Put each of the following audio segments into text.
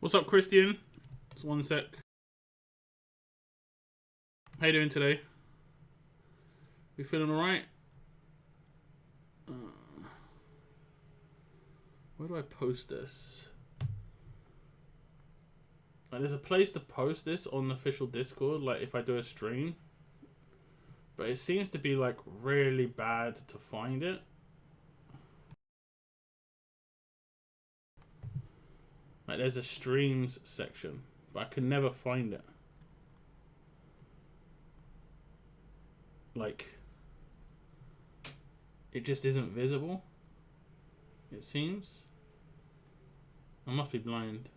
What's up, Christian? Just one sec. How you doing today? You feeling alright? Where do I post this? Like, there's a place to post this on the official Discord, like if I do a stream. But it seems to be like really bad to find it. Like there's a streams section, but I can never find it. Like, it just isn't visible, it seems. I must be blind.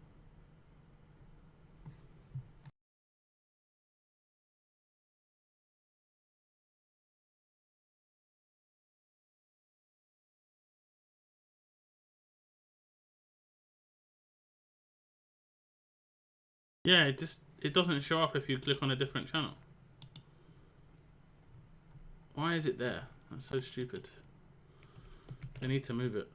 Yeah, it doesn't show up if you click on a different channel. Why is it there? That's so stupid. They need to move it.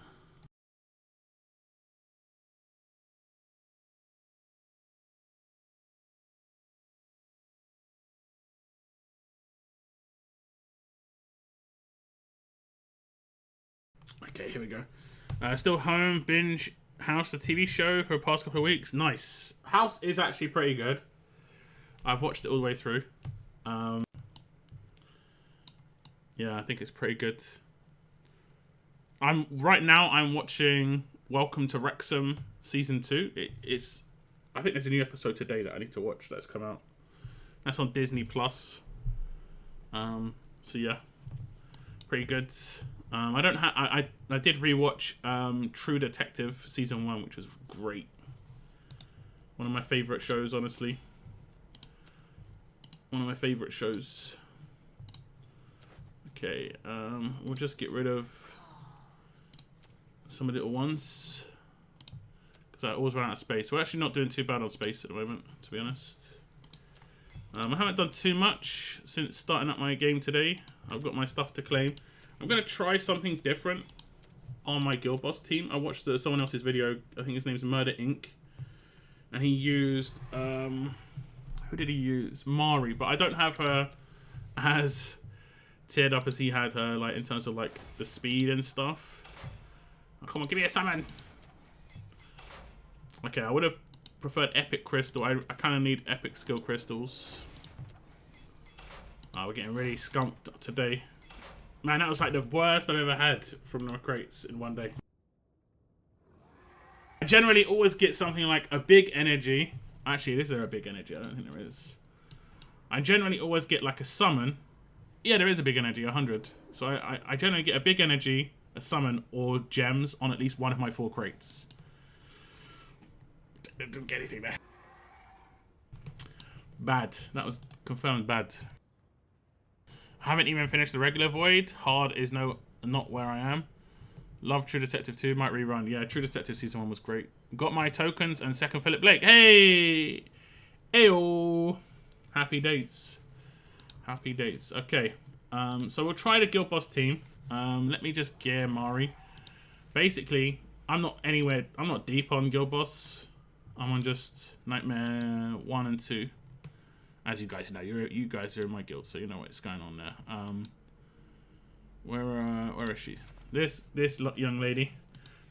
Okay, here we go. Still home, binge House, the TV show, for the past couple of weeks. Nice. House is actually pretty good. I've watched it all the way through. Yeah, I think it's pretty good. Right now I'm watching Welcome to Wrexham season 2. I think there's a new episode today that I need to watch that's come out. That's on Disney Plus. So yeah, pretty good. I did rewatch True Detective season 1, which was great. One of my favorite shows, honestly. One of my favorite shows. Okay, we'll just get rid of some of the little ones because I always run out of space. We're actually not doing too bad on space at the moment, to be honest. I haven't done too much since starting up my game today. I've got my stuff to claim. I'm going to try something different on my Guild Boss team. I watched someone else's video. I think his name's Murder Inc. And he used... who did he use? Mari. But I don't have her as tiered up as he had her, like, in terms of, like, the speed and stuff. Oh, come on, give me a summon! Okay, I would have preferred Epic Crystal. I kind of need Epic Skill Crystals. Oh, we're getting really skunked today. Man, that was like the worst I've ever had from the crates in one day. I generally always get something like a big energy. Actually, is there a big energy? I don't think there is. I generally always get like a summon. Yeah, there is a big energy, 100. So I generally get a big energy, a summon, or gems on at least one of my 4 crates. Didn't get anything there. Bad. That was confirmed bad. Haven't even finished the regular Void. Hard is not where I am. Love True Detective 2. Might rerun. Yeah, True Detective Season 1 was great. Got my tokens and second Philip Blake. Hey! Ayo! Happy dates. Happy dates. Okay. So we'll try the Guild Boss team. Let me just gear Mari. Basically, I'm not deep on Guild Boss. I'm on just Nightmare 1 and 2. As you guys know, you guys are in my guild, so you know what's going on there. Where is she? This young lady.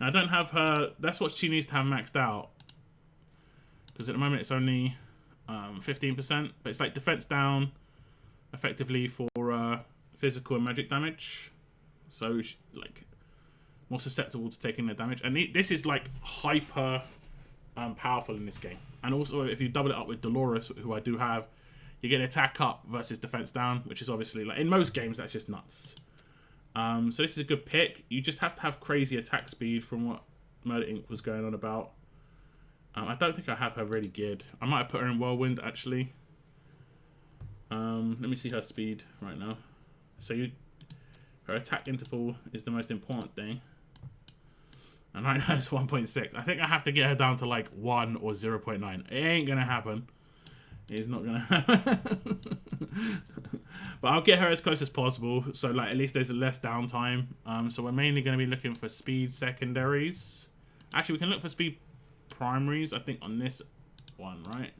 Now, I don't have her. That's what she needs to have maxed out. Because at the moment it's only 15%, but it's like defense down, effectively for physical and magic damage. So like more susceptible to taking the damage. And this is like hyper powerful in this game. And also, if you double it up with Dolores, who I do have, you get attack up versus defense down, which is obviously, like, in most games, that's just nuts. So this is a good pick. You just have to have crazy attack speed from what Murder Inc. was going on about. I don't think I have her really geared. I might have put her in Whirlwind, actually. Let me see her speed right now. So her attack interval is the most important thing. And right now it's 1.6. I think I have to get her down to like 1 or 0.9. It ain't going to happen. It's not going to happen. But I'll get her as close as possible. So like at least there's less downtime. So we're mainly going to be looking for speed secondaries. Actually, we can look for speed primaries, I think, on this one, right?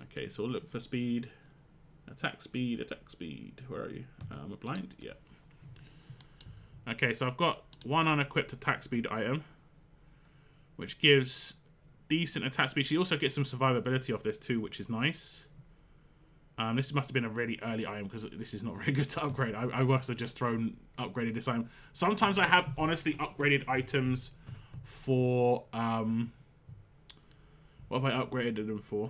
Okay, so we'll look for speed. Attack speed, attack speed. Where are you? We're blind? Yeah. Okay, so I've got one unequipped attack speed item, which gives decent attack speed. She also gets some survivability off this too, which is nice. This must have been a really early item because this is not very good to upgrade. I must have just upgraded this item. Sometimes I have honestly upgraded items for what have I upgraded them for?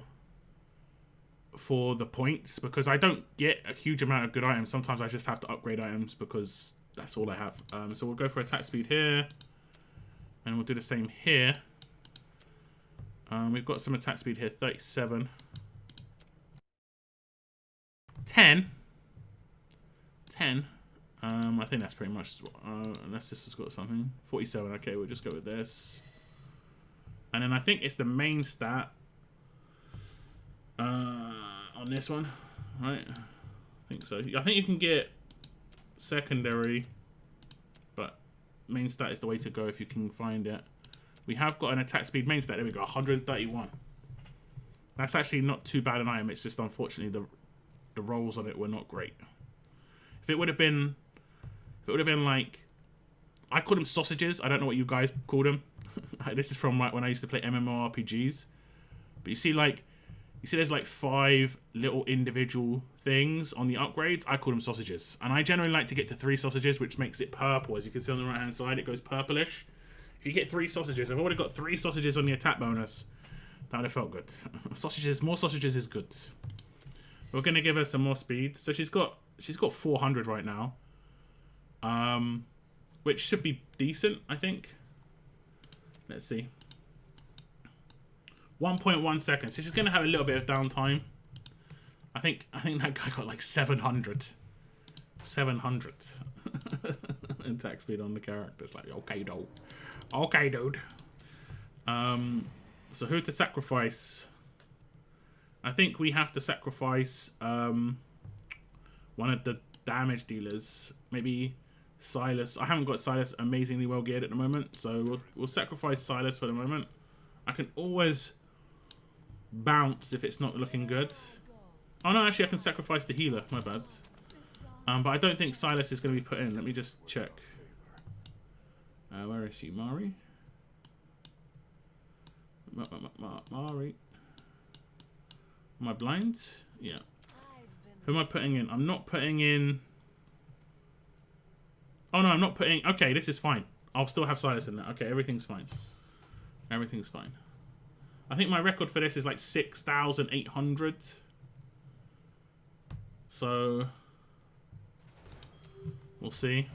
For the points, because I don't get a huge amount of good items. Sometimes I just have to upgrade items because that's all I have. So we'll go for attack speed here, and we'll do the same here. We've got some attack speed here, 37. 10. I think that's pretty much, unless this has got something. 47, okay, we'll just go with this. And then I think it's the main stat on this one, right? I think so. I think you can get secondary, but main stat is the way to go if you can find it. We have got an attack speed main stat. There we go, 131. That's actually not too bad an item. It's just unfortunately the rolls on it were not great. If it would have been like, I call them sausages. I don't know what you guys call them. This is from like when I used to play MMORPGs. But you see, there's like 5 little individual things on the upgrades. I call them sausages. And I generally like to get to 3 sausages, which makes it purple. As you can see on the right-hand side, it goes purplish. If you get 3 sausages, I've already got 3 sausages on the attack bonus. That would have felt good. Sausages, more sausages is good. We're going to give her some more speed. So she's got 400 right now. Which should be decent, I think. Let's see. 1.1 seconds. So she's going to have a little bit of downtime. I think that guy got like 700. 700 attack speed on the character. It's like, okay, dude. Okay, dude. So who to sacrifice? I think we have to sacrifice one of the damage dealers. Maybe Silas. I haven't got Silas amazingly well geared at the moment, so we'll sacrifice Silas for the moment. I can always bounce if it's not looking good. Oh no, actually I can sacrifice the healer. My bad. But I don't think Silas is going to be put in. Let me just check. Where is she? Mari? Mari. Am I blind? Yeah. Who am I putting in? I'm not putting in... Oh no, I'm not putting... Okay, this is fine. I'll still have Silas in there. Okay, everything's fine. Everything's fine. I think my record for this is like 6,800. So... we'll see.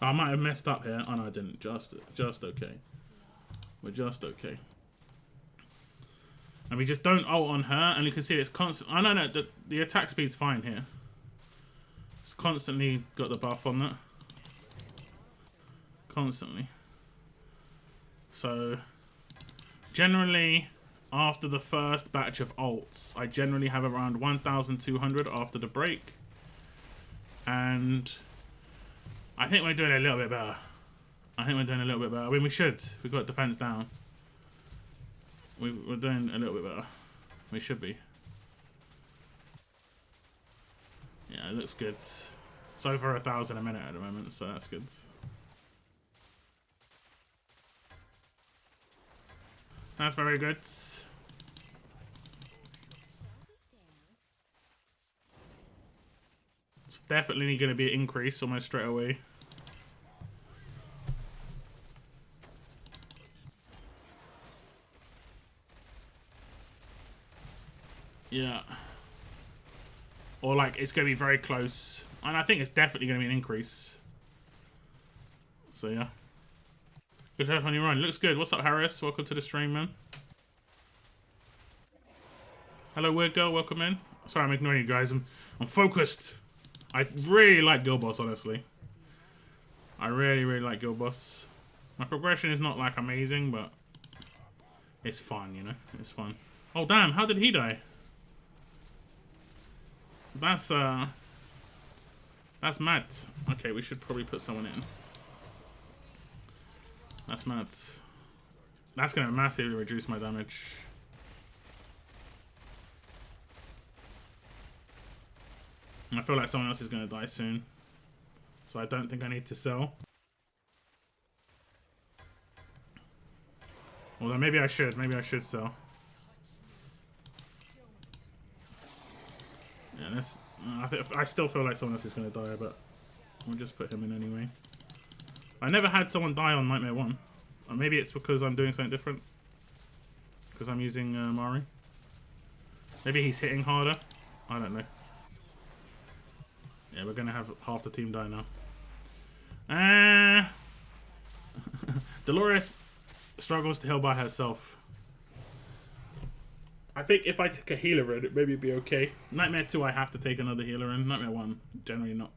Oh, I might have messed up here. Oh no, I didn't. Just okay. We're just okay. And we just don't ult on her, and you can see it's constant. Oh no, the attack speed's fine here. It's constantly got the buff on that. Constantly. So generally, after the first batch of ults, I generally have around 1,200 after the break, and I think we're doing a little bit better. I mean, we should. We've got defense down. We're doing a little bit better. We should be. Yeah, it looks good. It's over 1,000 a minute at the moment, so that's good. That's very good. It's definitely going to be an increase almost straight away. Yeah. Or like it's going to be very close. And I think it's definitely going to be an increase. So yeah. Good to have on your run. Looks good. What's up, Harris? Welcome to the stream, man. Hello, weird girl. Welcome in. Sorry, I'm ignoring you guys. I'm focused. I really like Girl Boss, honestly. I really like Girl Boss. My progression is not like amazing, but It's fun, you know. It's fun. Oh damn! How did he die? That's mad. Okay, we should probably put someone in. That's mad. That's gonna massively reduce my damage. I feel like someone else is gonna die soon, so I don't think I need to sell. Although maybe I should. Maybe I should sell. Yeah, this. I still feel like someone else is going to die, but we'll just put him in anyway. I never had someone die on Nightmare 1. Or maybe it's because I'm doing something different. Because I'm using Mari. Maybe he's hitting harder. I don't know. Yeah, we're going to have half the team die now. Dolores struggles to heal by herself. I think if I took a healer in, maybe it'd be okay. Nightmare 2, I have to take another healer in. Nightmare 1, generally not.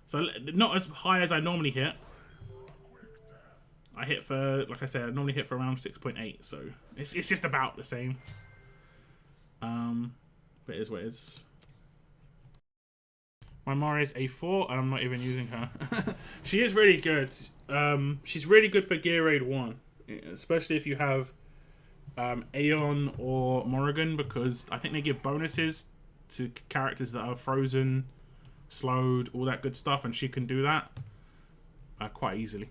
So, not as high as I normally hit. I hit for, like I said, I normally hit for around 6.8, so it's just about the same. But it is what it is. My Mari is A4, and I'm not even using her. She is really good. She's really good for Gear Raid 1. Especially if you have Aeon or Morrigan, because I think they give bonuses to characters that are frozen, slowed, all that good stuff, and she can do that quite easily.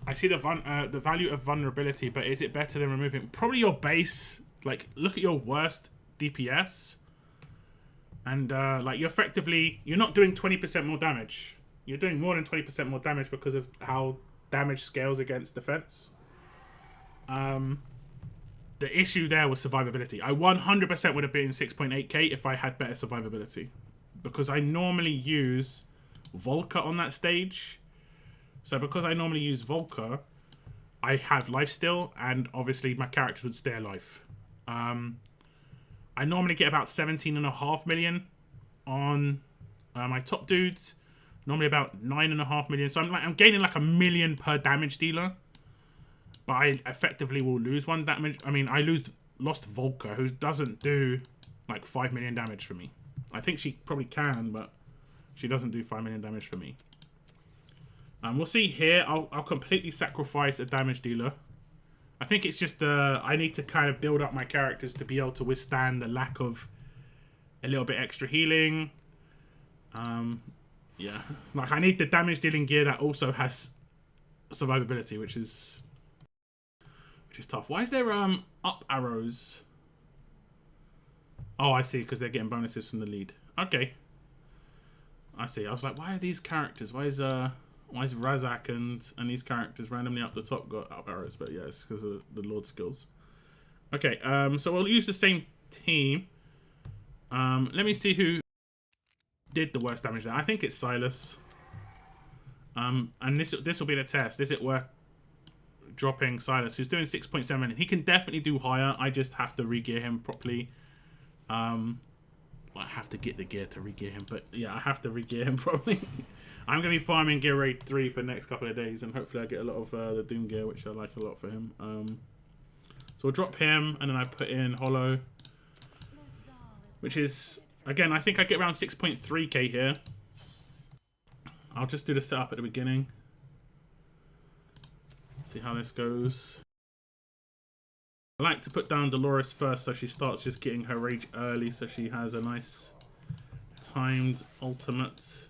I see the value of vulnerability, but is it better than removing? Probably your base. Like, look at your worst DPS, and like you're not doing 20% more damage. You're doing more than 20% more damage because of how damage scales against defense. The issue there was survivability. I 100% would have been 6.8k if I had better survivability, because I normally use Volker on that stage. So because I normally use Volker, I have lifesteal, and obviously my characters would stay alive. I normally get about 17.5 million on my top dudes. Normally about 9.5 million. So I'm gaining like 1 million per damage dealer. But I effectively will lose 1 damage. I mean, I lost Volker, who doesn't do like 5 million damage for me. I think she probably can, but she doesn't do 5 million damage for me. We'll see here. I'll completely sacrifice a damage dealer. I think it's just I need to kind of build up my characters to be able to withstand the lack of a little bit extra healing. Yeah, like I need the damage dealing gear that also has survivability, which is tough. Why is there up arrows? Oh, I see, because they're getting bonuses from the lead. Okay, I see. I was like, why are these characters? Why is Razak and these characters randomly up the top got up arrows? But yeah, it's because of the Lord skills. Okay, so we'll use the same team. Let me see who did the worst damage there. I think it's Silas. And this will be the test. Is it worth dropping Silas, who's doing 6.7? He can definitely do higher. I just have to re-gear him properly. Well, I have to get the gear to re-gear him, but yeah, I have to re-gear him properly. I'm going to be farming Gear Raid 3 for the next couple of days, and hopefully I get a lot of the Doom gear, which I like a lot for him. So we'll drop him, and then I put in Hollow, which is, again, I think I get around 6.3k here. I'll just do the setup at the beginning. See how this goes. I like to put down Dolores first, so she starts just getting her rage early, so she has a nice timed ultimate.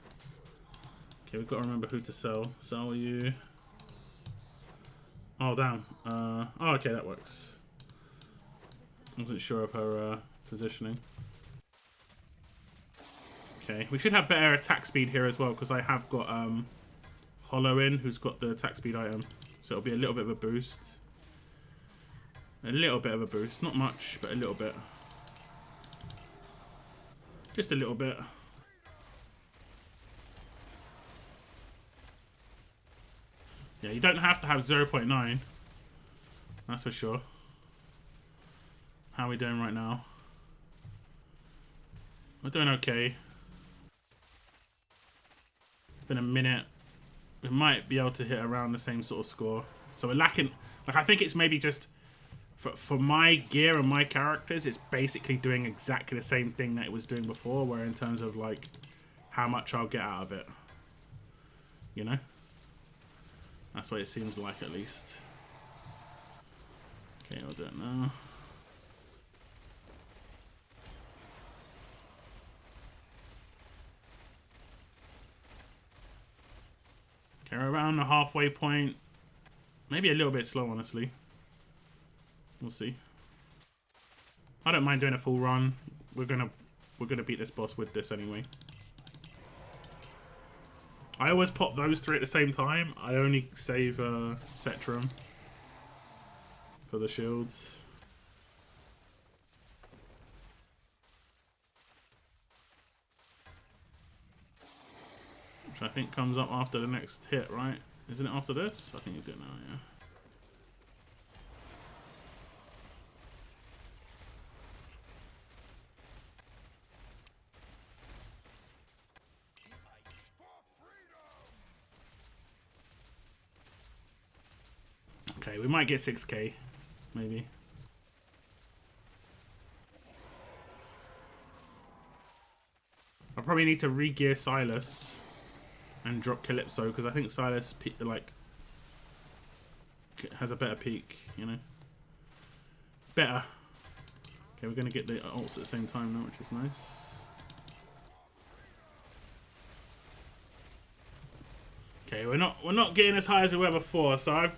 Okay, we've got to remember who to sell. Sell you. Oh, damn. Oh, okay, that works. I wasn't sure of her positioning. Okay, we should have better attack speed here as well, because I have got Hollow in, who's got the attack speed item. So it'll be a little bit of a boost. A little bit of a boost. Not much, but a little bit. Just a little bit. Yeah, you don't have to have 0.9. That's for sure. How are we doing right now? We're doing okay. It's been a minute. We might be able to hit around the same sort of score. So we're lacking... Like, I think it's maybe just... For my gear and my characters, it's basically doing exactly the same thing that it was doing before, where in terms of, like, how much I'll get out of it. You know? That's what it seems like, at least. Okay, I'll do it now. Okay, we're around the halfway point. Maybe a little bit slow, honestly. We'll see. I don't mind doing a full run. We're gonna beat this boss with this anyway. I always pop those three at the same time. I only save Cetrum for the shields. Which I think comes up after the next hit, right? Isn't it after this? I think you do it now, yeah. Okay, we might get 6k, maybe. I probably need to re-gear Silas and drop Calypso, because I think Silas like has a better peak, you know. Better. Okay, we're gonna get the ults at the same time now, which is nice. Okay, we're not getting as high as we were before, so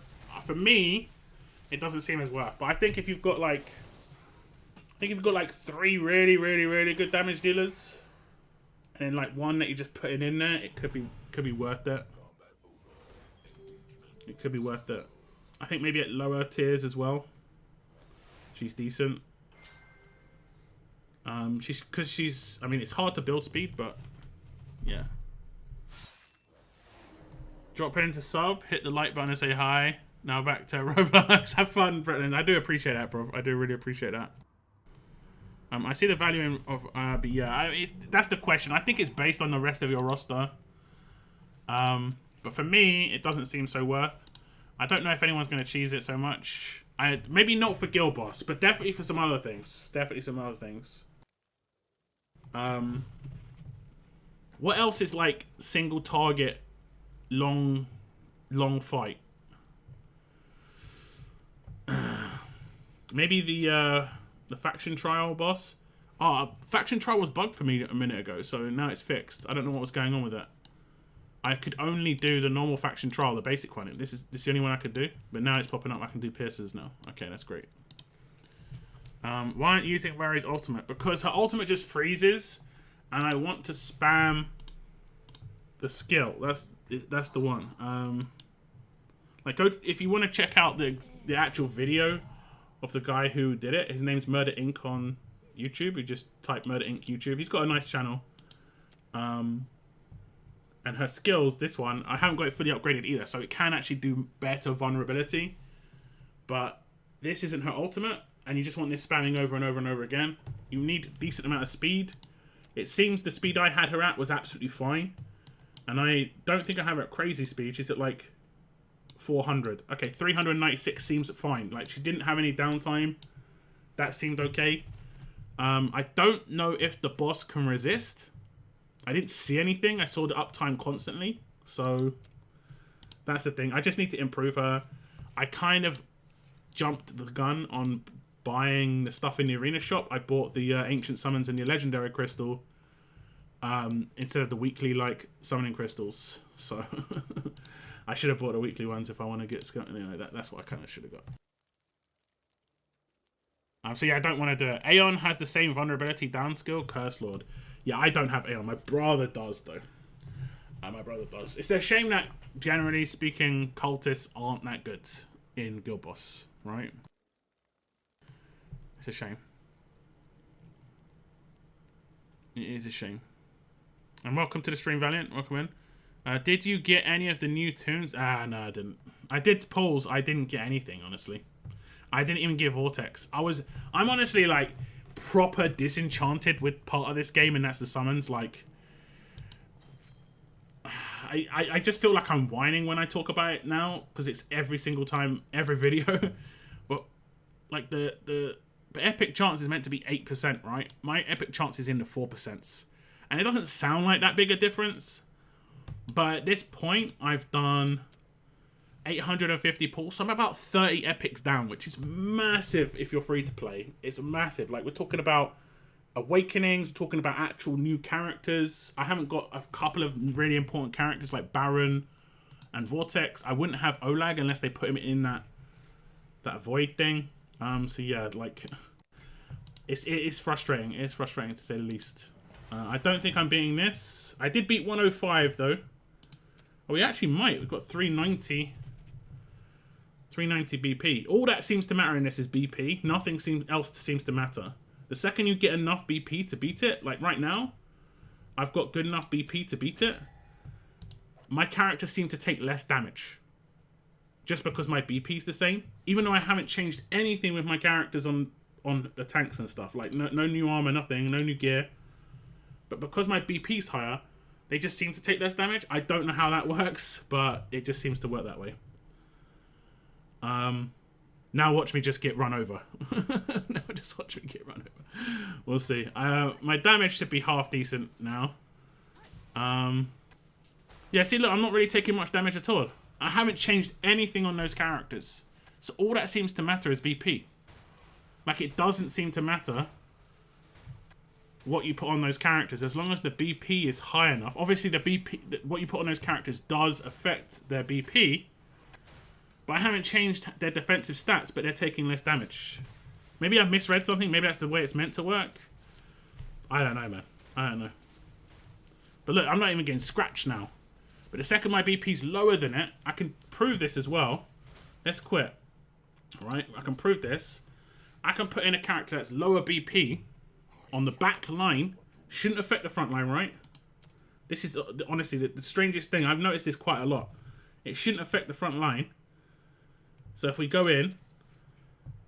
for me, it doesn't seem as worth. But I think if you've got like, three really good damage dealers, and then like one that you're just putting in there, it could be worth it. It could be worth it. I think maybe at lower tiers as well. She's decent. I mean, it's hard to build speed, but yeah. Drop it into sub, hit the like button and say hi. Now back to Roblox. Have fun, Bretland. I do appreciate that, bro. I do really appreciate that. I see the value of but yeah, that's the question. I think it's based on the rest of your roster. But for me, it doesn't seem so worth. I don't know if anyone's going to cheese it so much. Maybe not for Guild Boss, but definitely for some other things. Definitely some other things. What else is like single target, long fight? Maybe the faction trial boss. Oh, faction trial was bugged for me a minute ago, so now it's fixed. I don't know what was going on with it. I could only do the normal faction trial, the basic one. This is the only one I could do, but now it's popping up. I can do piercers now. Okay, that's great. Why aren't you using Mary's ultimate? Because her ultimate just freezes, and I want to spam the skill. That's the one. Like, go if you want to check out the actual video of the guy who did it. His name's Murder Inc. on YouTube. You just type Murder Inc. YouTube. He's got a nice channel. And her skills, this one, I haven't got it fully upgraded either, so it can actually do better vulnerability. But this isn't her ultimate, and you just want this spamming over and over and over again. You need a decent amount of speed. It seems the speed I had her at was absolutely fine. And I don't think I have her at crazy speed. She's at like 400. Okay, 396 seems fine. Like, she didn't have any downtime. That seemed okay. I don't know if the boss can resist. I didn't see anything. I saw the uptime constantly. So that's the thing. I just need to improve her. I kind of jumped the gun on buying the stuff in the arena shop. I bought the ancient summons and the legendary crystal instead of the weekly like summoning crystals. So I should have bought the weekly ones if I want to get... You know, that's what I kind of should have got. So yeah, I don't want to do it. Aeon has the same vulnerability down skill. Curse Lord. Yeah, I don't have Aeon. My brother does, though. My brother does. It's a shame that, generally speaking, cultists aren't that good in Guild Boss, right? It's a shame. It is a shame. And welcome to the stream, Valiant. Welcome in. Did you get any of the new tunes? No, I didn't. I did polls. I didn't get anything, honestly. I didn't even get Vortex. I'm honestly, like, proper disenchanted with part of this game, and that's the summons. Like, I just feel like I'm whining when I talk about it now because it's every single time, every video. But like the epic chance is meant to be 8%, right? My epic chance is in the 4%, and it doesn't sound like that big a difference. But at this point, I've done 850 pulls, so I'm about 30 epics down, which is massive if you're free to play. It's massive. Like, we're talking about awakenings, we're talking about actual new characters. I haven't got a couple of really important characters like Baron and Vortex. I wouldn't have Olag unless they put him in that void thing. So yeah, like, it is frustrating. It is frustrating to say the least. I don't think I'm beating this. I did beat 105 though. Oh, we actually might. We've got 390 BP. All that seems to matter in this is BP. Nothing else seems to matter. The second you get enough BP to beat it, like right now, I've got good enough BP to beat it. My characters seem to take less damage. Just because my BP's the same. Even though I haven't changed anything with my characters on the tanks and stuff. Like, no new armor, nothing, no new gear. But because my BP's higher, they just seem to take less damage. I don't know how that works, but it just seems to work that way. Now watch me just get run over. Now just watch me get run over. We'll see. My damage should be half decent now. Yeah, see, look, I'm not really taking much damage at all. I haven't changed anything on those characters. So all that seems to matter is BP. Like, it doesn't seem to matter what you put on those characters, as long as the BP is high enough. Obviously, the BP, what you put on those characters does affect their BP, but I haven't changed their defensive stats, but they're taking less damage. Maybe I've misread something. Maybe that's the way it's meant to work. I don't know, man. I don't know. But look, I'm not even getting scratched now. But the second my BP's lower than it, I can prove this as well. Let's quit. Alright, I can prove this. I can put in a character that's lower BP on the back line. Shouldn't affect the front line, right? This is honestly the strangest thing. I've noticed this quite a lot. It shouldn't affect the front line. So if we go in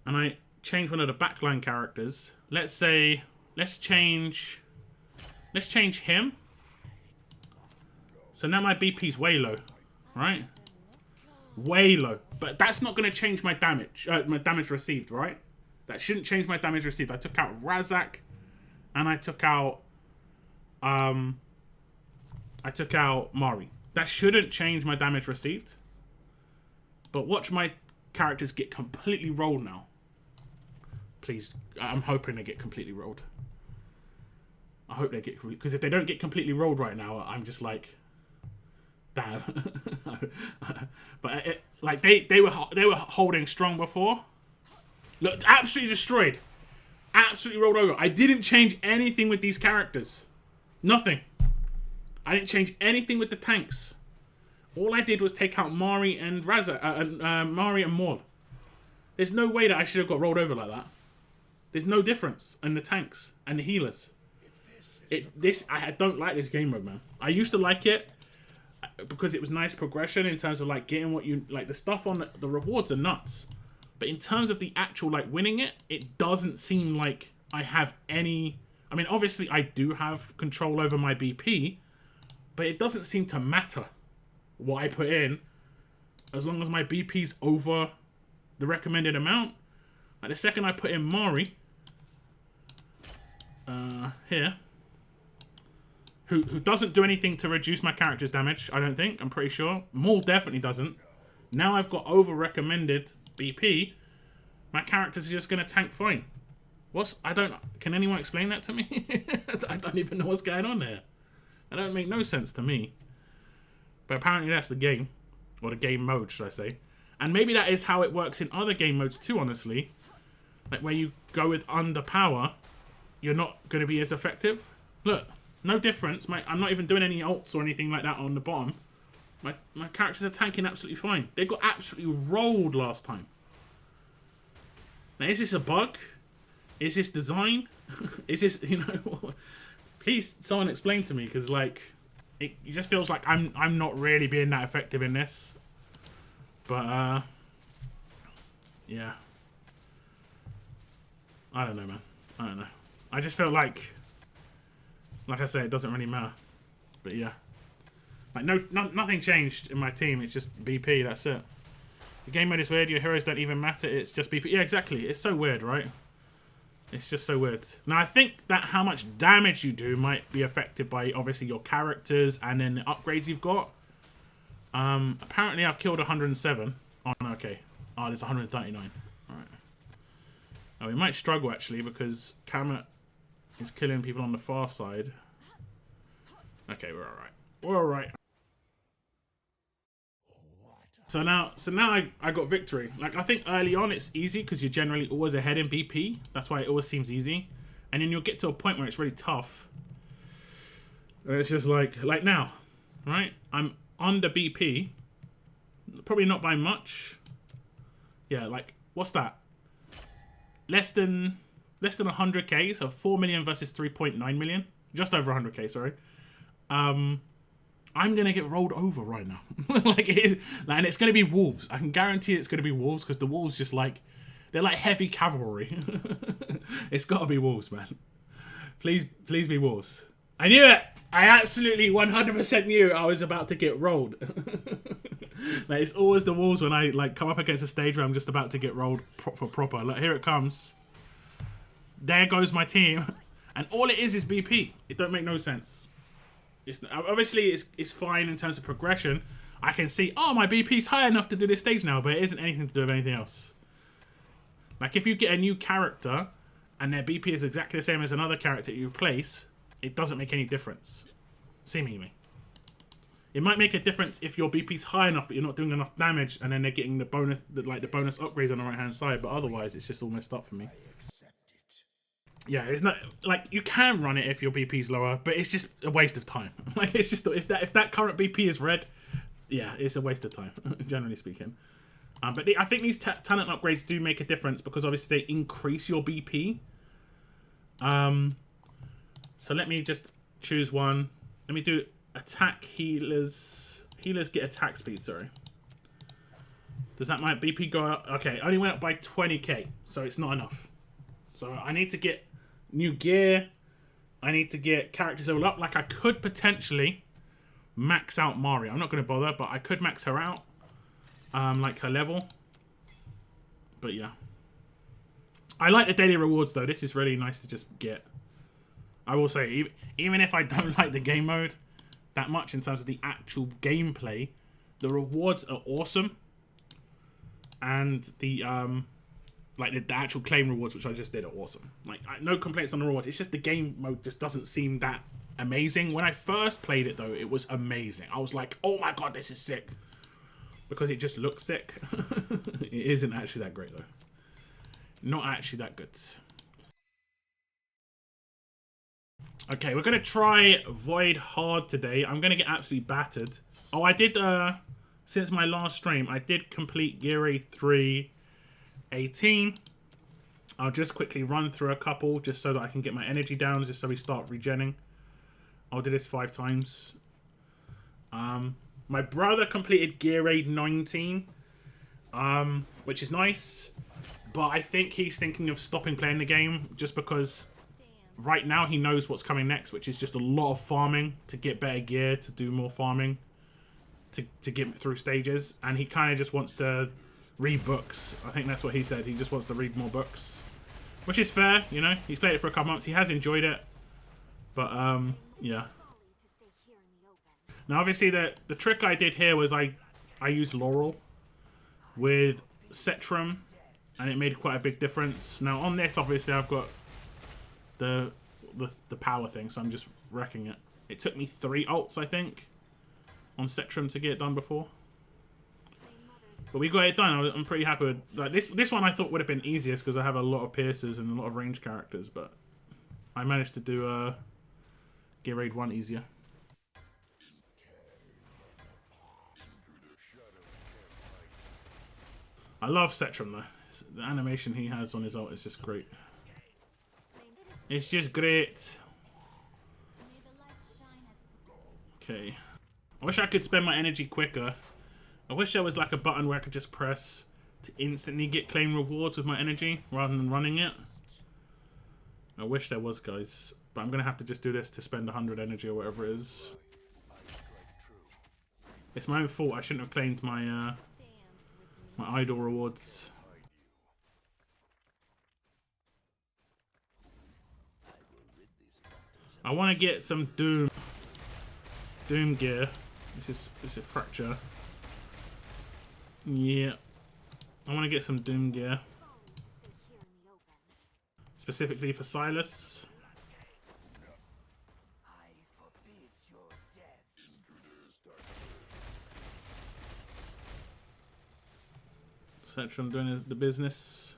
and I change one of the backline characters, let's say, let's change him. So now my BP's way low, right? Way low. But that's not going to change my damage received, right? That shouldn't change my damage received. I took out Razak and I took out Mari. That shouldn't change my damage received. But watch my characters get completely rolled now. Please, I'm hoping they get completely rolled. I hope they get, because if they don't get completely rolled right now, I'm just like, damn. But like they were holding strong before. Look, absolutely destroyed. Absolutely rolled over. I didn't change anything with these characters. Nothing. I didn't change anything with the tanks. All I did was take out Mari and Mari and Maul. There's no way that I should have got rolled over like that. There's no difference in the tanks and the healers. I don't like this game mode, man. I used to like it because it was nice progression in terms of like getting what you like. The stuff on the rewards are nuts, but in terms of the actual like winning it, it doesn't seem like I have any. I mean, obviously I do have control over my BP, but it doesn't seem to matter what I put in as long as my BP's over the recommended amount. Like the second I put in Mari here, who doesn't do anything to reduce my character's damage, I don't think. I'm pretty sure. Maul definitely doesn't. Now I've got over recommended BP. My characters are just going to tank fine. Can anyone explain that to me? I don't even know what's going on there. That don't make no sense to me. But apparently that's the game. Or the game mode, should I say. And maybe that is how it works in other game modes too, honestly. Like where you go with underpower, you're not going to be as effective. Look, no difference. I'm not even doing any ults or anything like that on the bottom. My characters are tanking absolutely fine. They got absolutely rolled last time. Now, is this a bug? Is this design? Is this, you know... Please, someone explain to me, because, like, it just feels like I'm not really being that effective in this. But, yeah. I don't know, man. I don't know. I just feel like I say, it doesn't really matter. But, yeah. Like nothing changed in my team. It's just BP. That's it. The game mode is weird. Your heroes don't even matter. It's just BP. Yeah, exactly. It's so weird, right? It's just so weird. Now, I think that how much damage you do might be affected by, obviously, your characters and then the upgrades you've got. Apparently, I've killed 107. Oh, no, okay. Oh, there's 139. All right. Oh, we might struggle, actually, because Kamet is killing people on the far side. Okay, we're all right. We're all right. So now I got victory. Like, I think early on it's easy because you're generally always ahead in BP. That's why it always seems easy. And then you'll get to a point where it's really tough. And it's just like now, right? I'm under BP. Probably not by much. Yeah, like, what's that? Less than 100k, so 4 million versus 3.9 million. Just over 100k, sorry. I'm gonna get rolled over right now. And it's gonna be wolves. I can guarantee it's gonna be wolves because the wolves just they're like heavy cavalry. It's gotta be wolves, man. Please be wolves. I knew it. I absolutely 100% knew I was about to get rolled. Like, it's always the wolves when I come up against a stage where I'm just about to get rolled for proper. Like, here it comes. There goes my team, and all it is BP. It don't make no sense. Obviously, it's fine in terms of progression. I can see, oh, my BP's high enough to do this stage now, but it isn't anything to do with anything else. Like, if you get a new character and their BP is exactly the same as another character you replace, it doesn't make any difference. Seemingly. It might make a difference if your BP's high enough but you're not doing enough damage and then they're getting the bonus upgrades on the right-hand side, but otherwise, it's just all messed up for me. Yeah, it's not like you can run it if your BP's lower, but it's just a waste of time. Like, it's just if that current BP is red, yeah, it's a waste of time, generally speaking. But I think these talent upgrades do make a difference because obviously they increase your BP. So let me just choose one. Let me do attack healers. Healers get attack speed. Sorry. Does that my BP go up? Okay, only went up by 20k, so it's not enough. So I need to get new gear. I need to get characters level up. Like, I could potentially max out Mario. I'm not going to bother, but I could max her out. Like her level. But yeah. I like the daily rewards, though. This is really nice to just get. I will say, even if I don't like the game mode that much in terms of the actual gameplay, the rewards are awesome. And the the actual claim rewards, which I just did, are awesome. Like, no complaints on the rewards. It's just the game mode just doesn't seem that amazing. When I first played it, though, it was amazing. I was like, oh my god, this is sick. Because it just looks sick. It isn't actually that great, though. Not actually that good. Okay, we're going to try Void hard today. I'm going to get absolutely battered. Oh, I did, since my last stream, I did complete Gear 318. I'll just quickly run through a couple just so that I can get my energy down, just so we start regenning. I'll do this 5 times. My brother completed Gear 19, which is nice. But I think he's thinking of stopping playing the game just because right now he knows what's coming next, which is just a lot of farming to get better gear, to do more farming, to get through stages. And he kind of just wants to read books. I think that's what he said. He just wants to read more books, which is fair, you know. He's played it for a couple months. He has enjoyed it. But, yeah. Now, obviously, the trick I did here was I used Laurel with Cetrum, and it made quite a big difference. Now, on this, obviously, I've got the power thing, so I'm just wrecking it. It took me 3 ults, I think, on Cetrum to get it done before. But we got it done. I'm pretty happy with like this one. I thought would have been easiest because I have a lot of piercers and a lot of ranged characters, but I managed to do Gear Raid 1 easier. I love Cetrum though. The animation he has on his ult is just great. It's just great. Okay. I wish I could spend my energy quicker. I wish there was like a button where I could just press to instantly get claim rewards with my energy rather than running it. I wish there was, guys. But I'm going to have to just do this to spend 100 energy or whatever it is. It's my own fault. I shouldn't have claimed my my idol rewards. I want to get some Doom gear. This is fracture. Yeah, I want to get some Doom gear, specifically for Silas. Search on doing the business.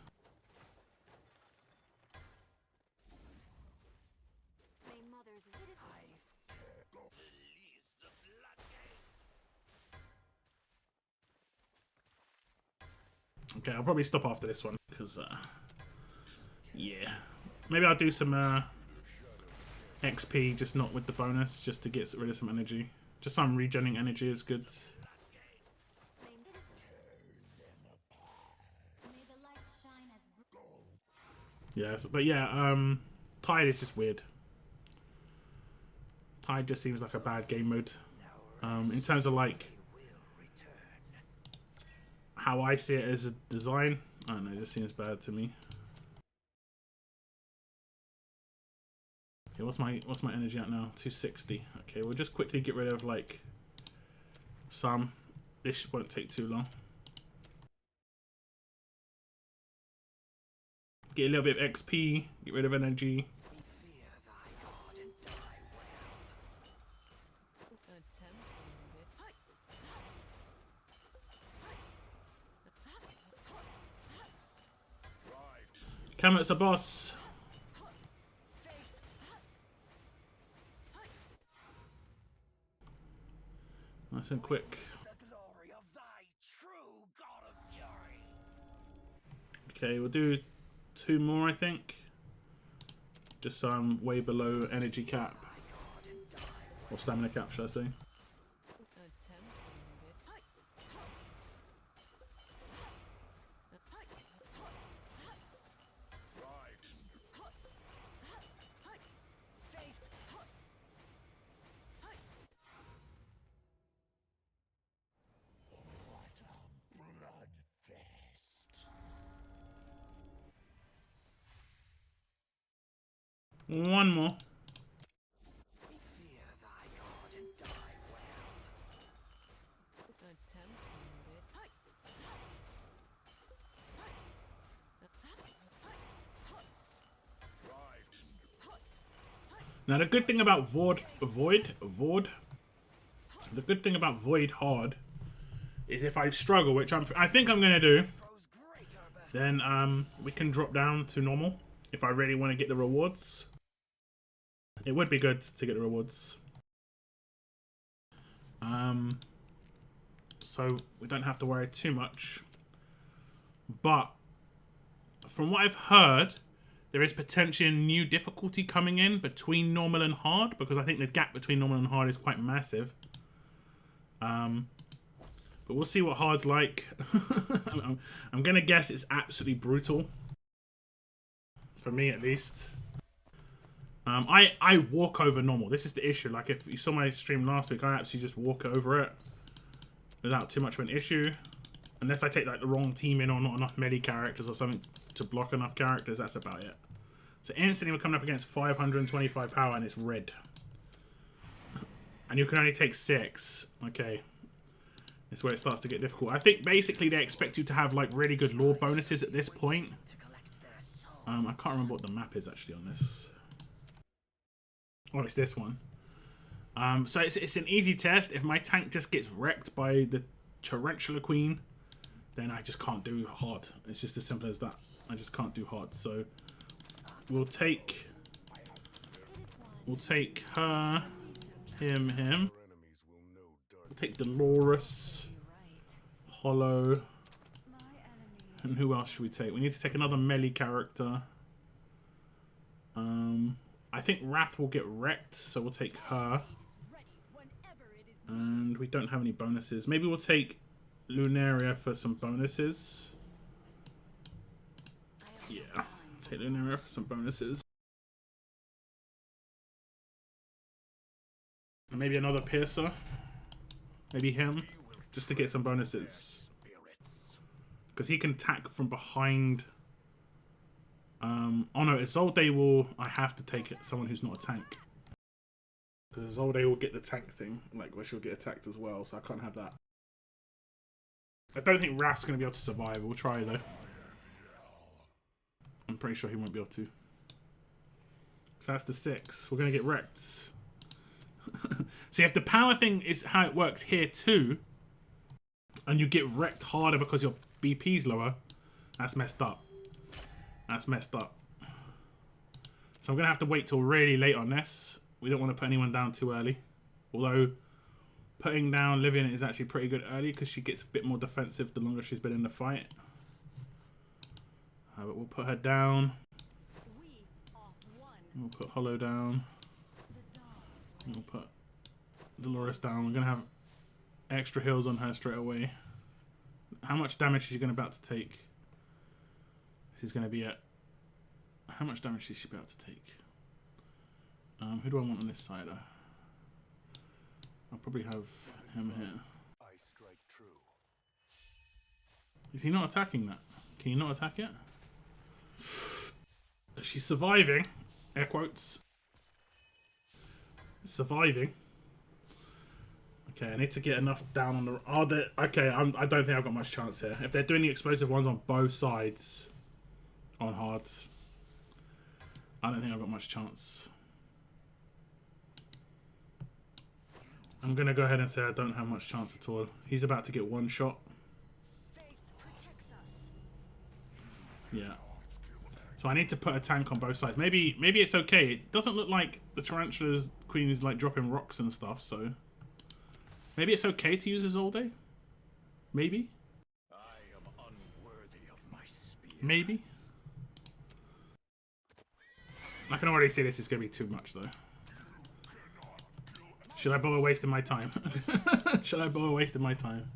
Okay, I'll probably stop after this one because, yeah, maybe I'll do some XP, just not with the bonus, just to get rid of some energy. Just some regenerating energy is good. Yes, but yeah, Tide is just weird. Tide just seems like a bad game mode. In terms of like how I see it as a design, I don't know, it just seems bad to me. Okay, what's my energy at now? 260. Okay, we'll just quickly get rid of like some. This won't take too long. Get a little bit of XP, get rid of energy. Kamet's a boss. Nice and quick. Okay, we'll do 2 more, I think. Just so I'm way below energy cap. Or stamina cap, should I say. One more. Now the good thing about Void, the good thing about Void hard is if I struggle, which I think I'm gonna do, then we can drop down to normal if I really want to get the rewards. It would be good to get the rewards. So we don't have to worry too much. But from what I've heard, there is potentially a new difficulty coming in between normal and hard, because I think the gap between normal and hard is quite massive. But we'll see what hard's like. I'm gonna guess it's absolutely brutal. For me, at least. I walk over normal. This is the issue. Like, if you saw my stream last week, I actually just walk over it without too much of an issue. Unless I take like the wrong team in or not enough melee characters or something to block enough characters, that's about it. So instantly we're coming up against 525 power and it's red. And you can only take 6. Okay. This is where it starts to get difficult. I think basically they expect you to have like really good lore bonuses at this point. I can't remember what the map is actually on this. Oh, it's this one. So it's an easy test. If my tank just gets wrecked by the Tarantula Queen, then I just can't do hard. It's just as simple as that. I just can't do hard. So we'll take her, him. We'll take Dolores, Hollow, and who else should we take? We need to take another melee character. I think Wrath will get wrecked, so we'll take her. And we don't have any bonuses. Maybe we'll take Lunaria for some bonuses. Yeah, take Lunaria for some bonuses. And maybe another Piercer. Maybe him, just to get some bonuses. Because he can attack from behind. Oh no, Isolde will... I have to take it, someone who's not a tank. Because Isolde will get the tank thing, like where she'll get attacked as well, so I can't have that. I don't think Raf's going to be able to survive. We'll try though. I'm pretty sure he won't be able to. So that's the 6. We're going to get wrecked. See, if the power thing is how it works here too, and you get wrecked harder because your BP's lower, that's messed up. That's messed up. So I'm going to have to wait till really late on this. We don't want to put anyone down too early. Although, putting down Livian is actually pretty good early because she gets a bit more defensive the longer she's been in the fight. But we'll put her down. We'll put Hollow down. We'll put Dolores down. We're going to have extra heals on her straight away. How much damage is she about to take? This is going to be at... How much damage is she about to take? Who do I want on this side? I'll probably have him here. I strike true. Is he not attacking that? Can you not attack it? She's surviving. Air quotes. Surviving. Okay, I need to get enough down on the... Oh, okay, I don't think I've got much chance here. If they're doing the explosive ones on both sides on hards, I don't think I've got much chance. I'm going to go ahead and say I don't have much chance at all. He's about to get one shot. Yeah. So I need to put a tank on both sides. Maybe it's okay. It doesn't look like the Tarantula's queen is like dropping rocks and stuff, so maybe it's okay to use Isolde? Maybe? I am unworthy of my spear. Maybe? I can already see this is going to be too much though. Should I bother wasting my time? Should I bother wasting my time?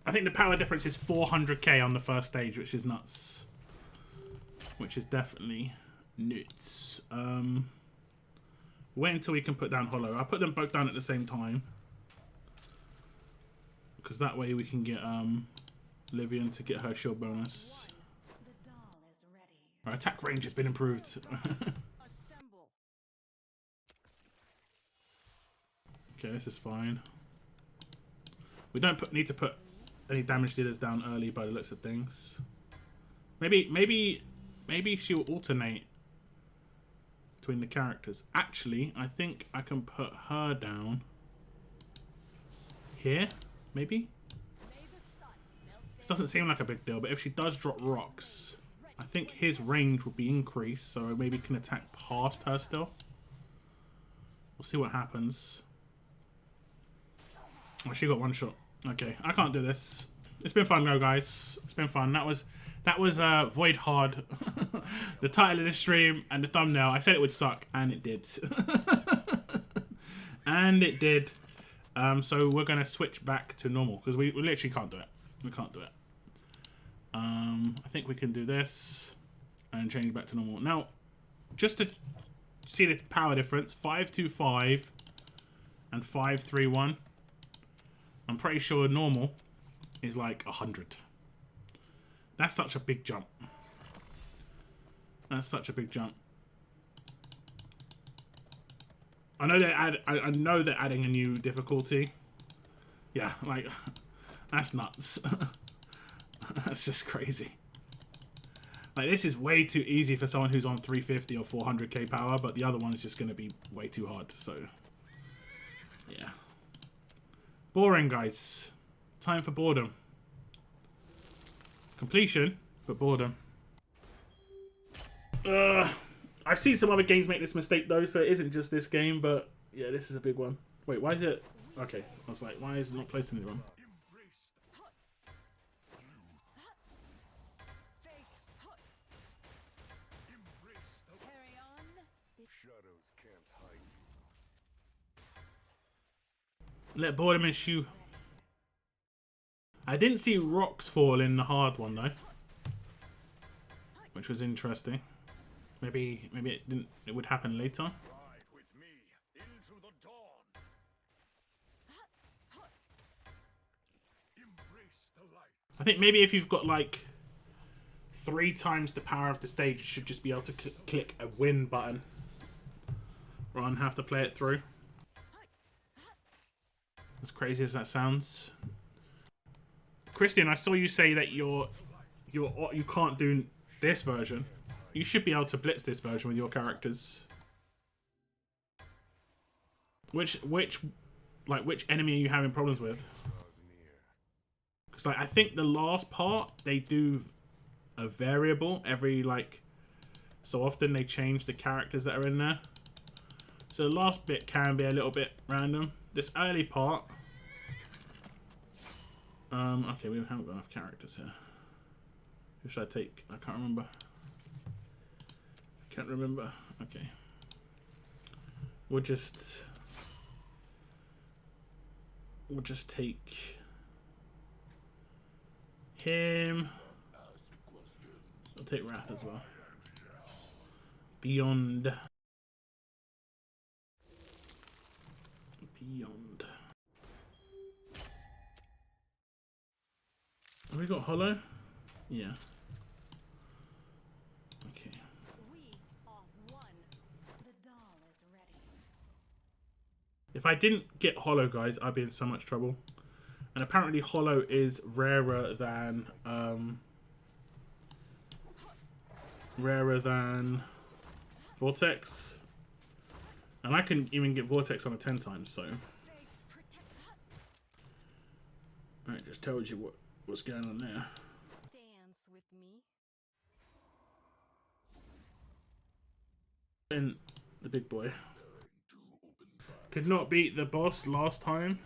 I think the power difference is 400k on the first stage, which is nuts. Which is definitely nuts. Wait until we can put down Hollow. I'll put them both down at the same time. Because that way we can get Livian to get her shield bonus. Our attack range has been improved. Okay, this is fine. We don't need to put any damage dealers down early by the looks of things. Maybe she'll alternate between the characters. Actually, I think I can put her down here, maybe? This doesn't seem like a big deal, but if she does drop rocks, I think his range will be increased, so maybe can attack past her still. We'll see what happens. Oh, she got one shot. Okay, I can't do this. It's been fun though, guys. It's been fun. That was Void Hard. The title of the stream and the thumbnail. I said it would suck, and it did. And it did. So we're gonna switch back to normal because we literally can't do it. We can't do it. I think we can do this and change back to normal. Now, just to see the power difference, 525 and 531. I'm pretty sure normal is like 100. That's such a big jump. That's such a big jump. I know I know they're adding a new difficulty. Yeah, like that's nuts. That's just crazy. Like this is way too easy for someone who's on 350 or 400k power, but the other one is just going to be way too hard. So yeah. Boring, guys. Time for boredom. Completion, but boredom. I've seen some other games make this mistake though, so it isn't just this game, but yeah, this is a big one. Wait, why is it... Okay, I was like, why is it not placed in anyone? Let boredom ensue. I didn't see rocks fall in the hard one though, which was interesting. Maybe it didn't. It would happen later. I think maybe if you've got like 3 times the power of the stage, you should just be able to click a win button rather than have to play it through. As crazy as that sounds. Christian, I saw you say that you can't do this version. You should be able to blitz this version with your characters. Which enemy are you having problems with? Because like I think the last part they do a variable every like so often. They change the characters that are in there. So the last bit can be a little bit random. This early part. Okay, we haven't got enough characters here. Who should I take? I can't remember. Can't remember. Okay. We'll just take him. I'll take Wrath as well. Beyond. Have we got Hollow? Yeah. Okay. If I didn't get Hollow, guys, I'd be in so much trouble. And apparently Hollow is rarer than Vortex. And I can even get Vortex on a 10 times, so. That just tells you what's going on there. Dance with me. And the big boy. Could not beat the boss last time.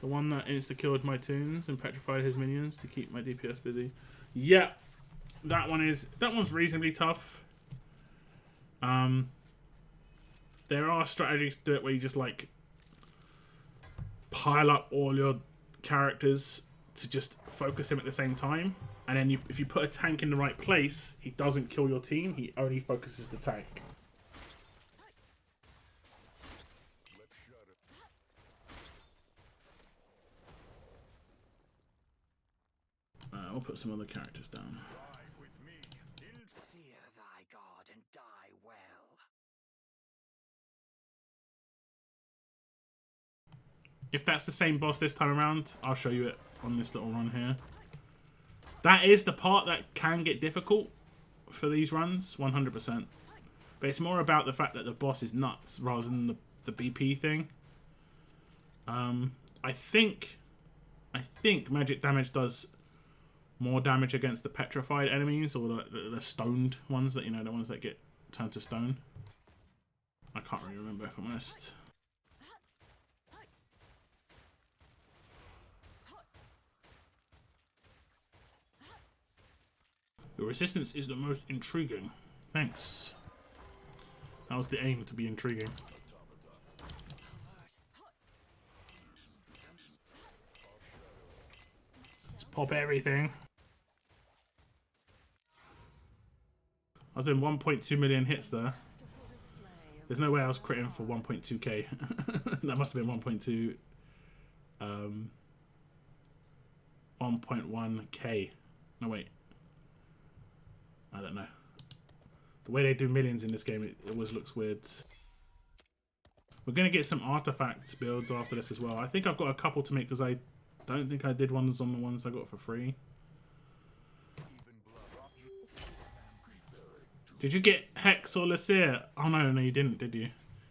The one that insta-killed my toons and petrified his minions to keep my DPS busy. Yeah. That one's reasonably tough. There are strategies to do it where you just like pile up all your characters to just focus him at the same time, and then if you put a tank in the right place, he doesn't kill your team, he only focuses the tank. We'll put some other characters down. Fear thy God and die well. If that's the same boss this time around, I'll show you it on this little run here. That is the part that can get difficult for these runs, 100%. But it's more about the fact that the boss is nuts rather than the BP thing. I think magic damage does more damage against the petrified enemies or the stoned ones, that, you know, the ones that get turned to stone. I can't really remember, if I'm honest. Your resistance is the most intriguing. Thanks. That was the aim, to be intriguing. Let's pop everything. I was in 1.2 million hits there. There's no way I was critting for 1.2k. That must have been 1.2. 1.1k. No, wait. I don't know. The way they do millions in this game, it always looks weird. We're going to get some artifact builds after this as well. I think I've got a couple to make because I don't think I did ones on the ones I got for free. Did you get Hex or Lasir? Oh no, you didn't, did you?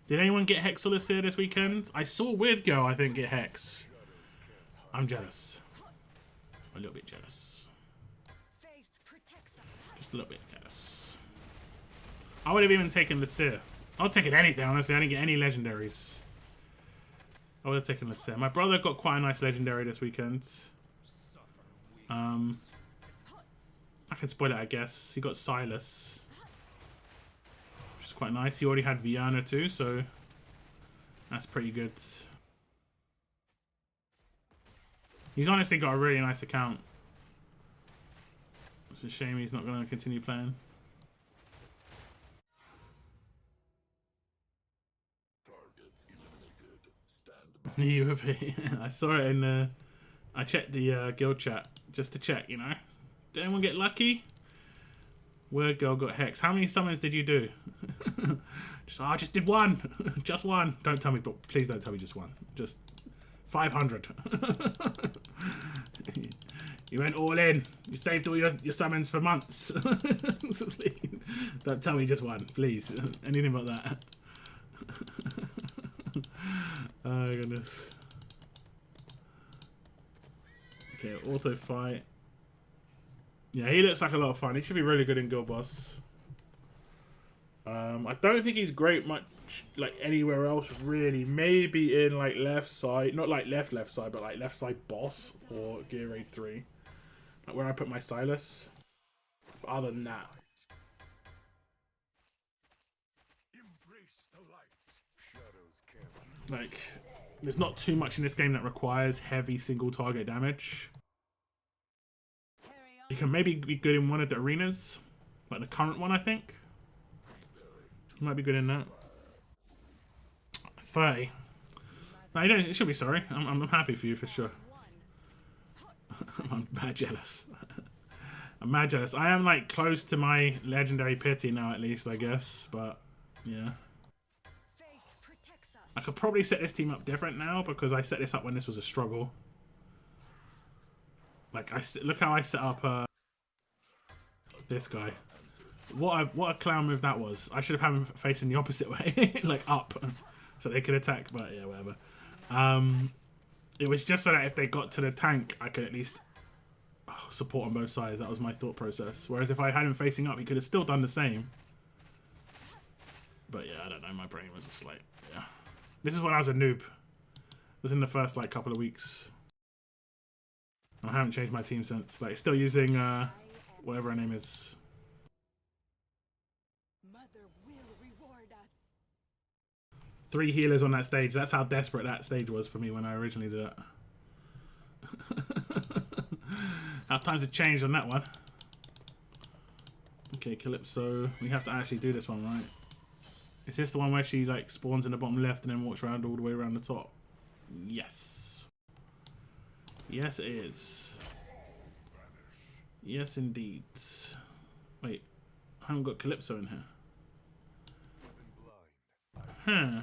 Did anyone get Hex or Lasir this weekend? I saw Weird Girl, I think, get Hex. I'm jealous. A little bit jealous. Just a little bit jealous. I would have even taken Lasir. I would have taken anything, honestly. I didn't get any legendaries. I would have taken Lasir. My brother got quite a nice legendary this weekend. I can spoil it, I guess. He got Silas. Which is quite nice. He already had Viana too, so that's pretty good. He's honestly got a really nice account. It's a shame he's not going to continue playing. UAV. I saw it in the... I checked the guild chat. Just to check, you know. Did anyone get lucky? Word girl got hex. How many summons did you do? I just did one. Just one. Don't tell me, but please don't tell me just one. Just 500. You went all in. You saved all your summons for months. Don't tell me just one, please. Anything but that. Oh goodness. Okay, auto fight. Yeah, he looks like a lot of fun. He should be really good in Guild Boss. I don't think he's great much like anywhere else really. Maybe in like left side, not like left side, but like left side boss for Gear Raid 3, like where I put my Silas. But other than that, like there's not too much in this game that requires heavy single target damage. You can maybe be good in one of the arenas, like the current one, I think. You might be good in that. 30. No, you don't. You should be sorry. I'm happy for you for sure. I'm mad jealous. I'm mad jealous. I am like close to my legendary pity now, at least, I guess. But yeah, I could probably set this team up different now because I set this up when this was a struggle. Like look how I set up this guy. What a clown move that was. I should have had him facing the opposite way, like up, so they could attack. But yeah, whatever. It was just so that if they got to the tank, I could at least support on both sides. That was my thought process. Whereas if I had him facing up, he could have still done the same. But yeah, I don't know. My brain was just like, yeah. This is when I was a noob. It was in the first like couple of weeks. I haven't changed my team since. Like, still using whatever her name is. Mother will reward us. 3 healers on that stage. That's how desperate that stage was for me when I originally did it. How times have changed on that one. Okay, Calypso. We have to actually do this one, right? Is this the one where she like spawns in the bottom left and then walks around all the way around the top? Yes. Yes, it is. Yes, indeed. Wait, I haven't got Calypso in here. Huh.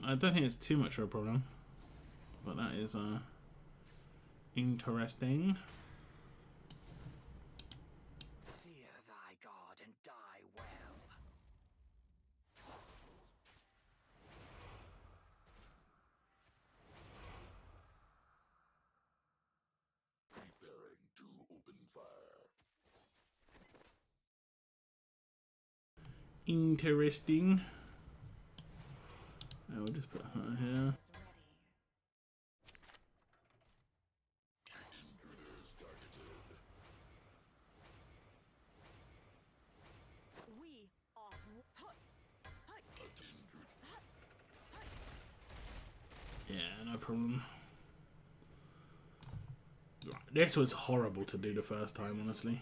I don't think it's too much of a problem. But that is interesting. Fear thy God and die well. Preparing to open fire. Interesting. I will just put her here. Intruders targeted. We are Yeah, no problem. Right, this was horrible to do the first time, honestly.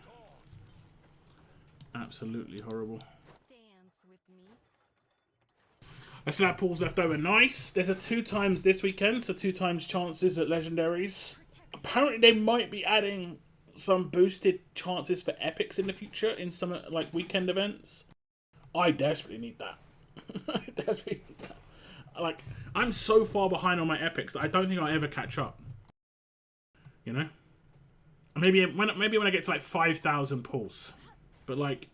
Absolutely horrible. dance with me. I still have pools left over. Nice. There's a 2 times this weekend, so 2 times chances at legendaries. Apparently, they might be adding some boosted chances for epics in the future in some like weekend events. I desperately need that. I desperately need that. Like, I'm so far behind on my epics that I don't think I'll ever catch up. You know? Maybe when I get to like 5,000 pulls. But like,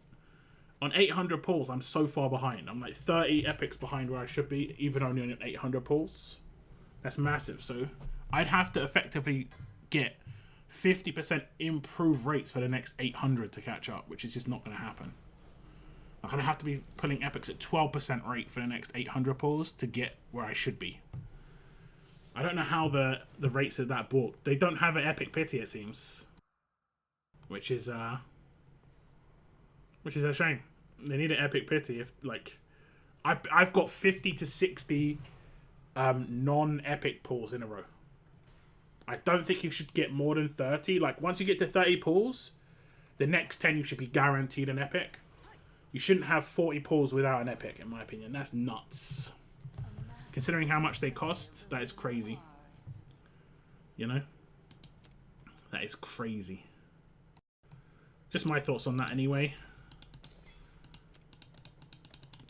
on 800 pulls, I'm so far behind. I'm like 30 epics behind where I should be, even only on 800 pulls. That's massive. So I'd have to effectively get 50% improved rates for the next 800 to catch up, which is just not going to happen. I'm going to have to be pulling epics at 12% rate for the next 800 pulls to get where I should be. I don't know how the rates of that bought. They don't have an epic pity, it seems. Which is a shame. They need an epic pity. If like, I've got 50 to 60 non-epic pulls in a row. I don't think you should get more than 30. Like, once you get to 30 pulls, the next 10 you should be guaranteed an epic. You shouldn't have 40 pulls without an epic, in my opinion. That's nuts. Considering how much they cost, that is crazy. You know? That is crazy. Just my thoughts on that anyway.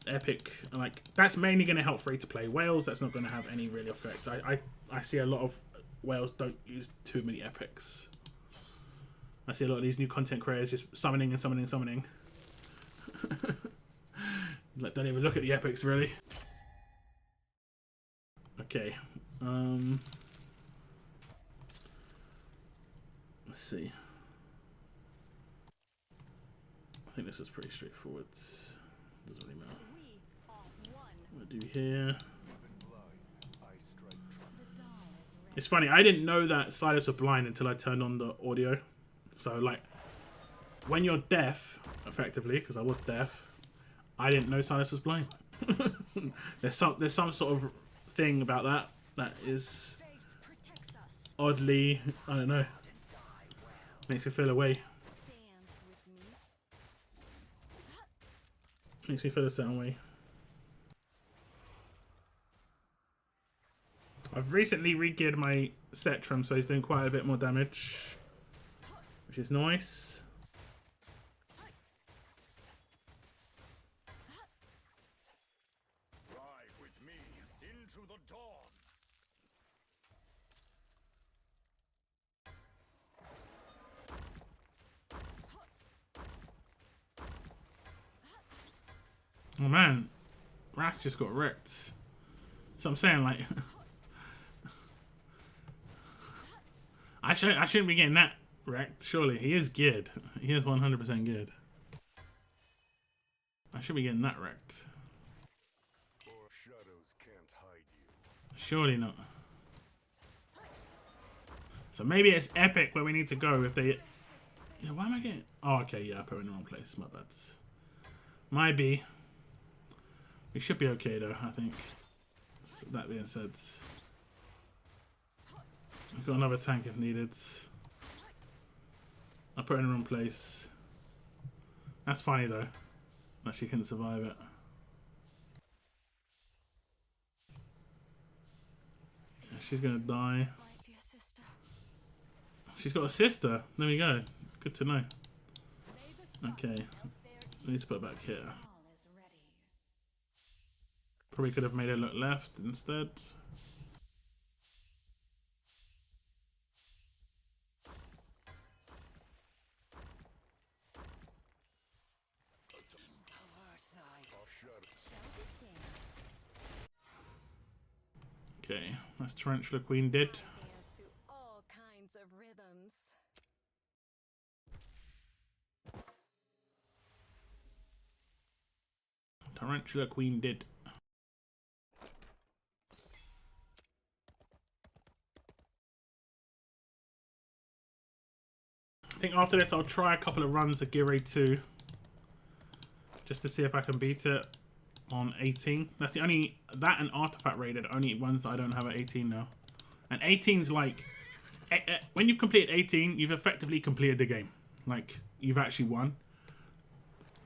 Epic, like, that's mainly going to help free-to-play. Whales, that's not going to have any real effect. I see a lot of whales don't use too many epics. I see a lot of these new content creators just summoning and summoning and summoning. Like, don't even look at the epics, really. Okay. Let's see. I think this is pretty straightforward. Doesn't really matter. We are one. What do here? The die is ready. It's funny, I didn't know that Silas was blind until I turned on the audio. So, like, when you're deaf, effectively, because I was deaf, I didn't know Silas was blind. There's some sort of thing about that is Faith protects us. oddly, I don't know, makes me feel away. Dance with me. Makes me feel a certain way. I've recently re-geared my Setrum, so he's doing quite a bit more damage, which is nice. Ride with me into the dawn. Oh man, Wrath just got wrecked. So I'm saying, like, I shouldn't be getting that wrecked. Surely he is geared. He is 100% geared. I should be getting that wrecked. Or shadows can't hide you. Surely not. So maybe it's epic where we need to go if they. Yeah, why am I getting? Oh, okay, yeah, I put it in the wrong place. My bad. Might be. We should be okay though, I think. So that being said, we've got another tank if needed. I put it in the wrong place. That's funny though, that she couldn't survive it. Yeah, she's gonna die. My dear sister. She's got a sister. There we go. Good to know. Lay the sun Okay, out there. I need to put it back here. All is ready. Probably could have made it look left instead. Avert thy Our shadows. Shall we dance? Okay, that's Tarantula Queen dead. Dance to all kinds of rhythms. Tarantula Queen dead. I think after this I'll try a couple of runs of Gear Raid 2 just to see if I can beat it on 18. That's the only, that and Artifact Raid are the only ones that I don't have at 18 now. And 18's like, when you've completed 18, you've effectively completed the game. Like, you've actually won.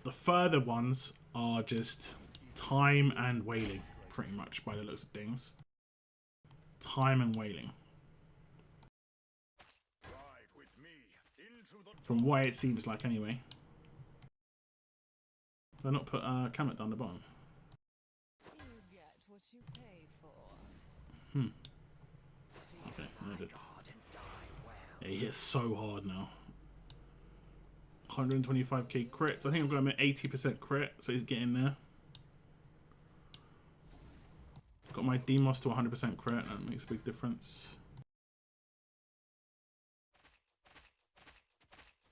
The further ones are just time and wailing, pretty much, by the looks of things. Time and wailing. Ride with me into the From what it seems like, anyway. Did I not put Kamet down the bottom? You get what you pay for. Okay, I did. God and die well. Yeah, he hits so hard now. 125k crits. I think I've got him at 80% crit, so he's getting there. Got my Demos to 100% crit, that makes a big difference.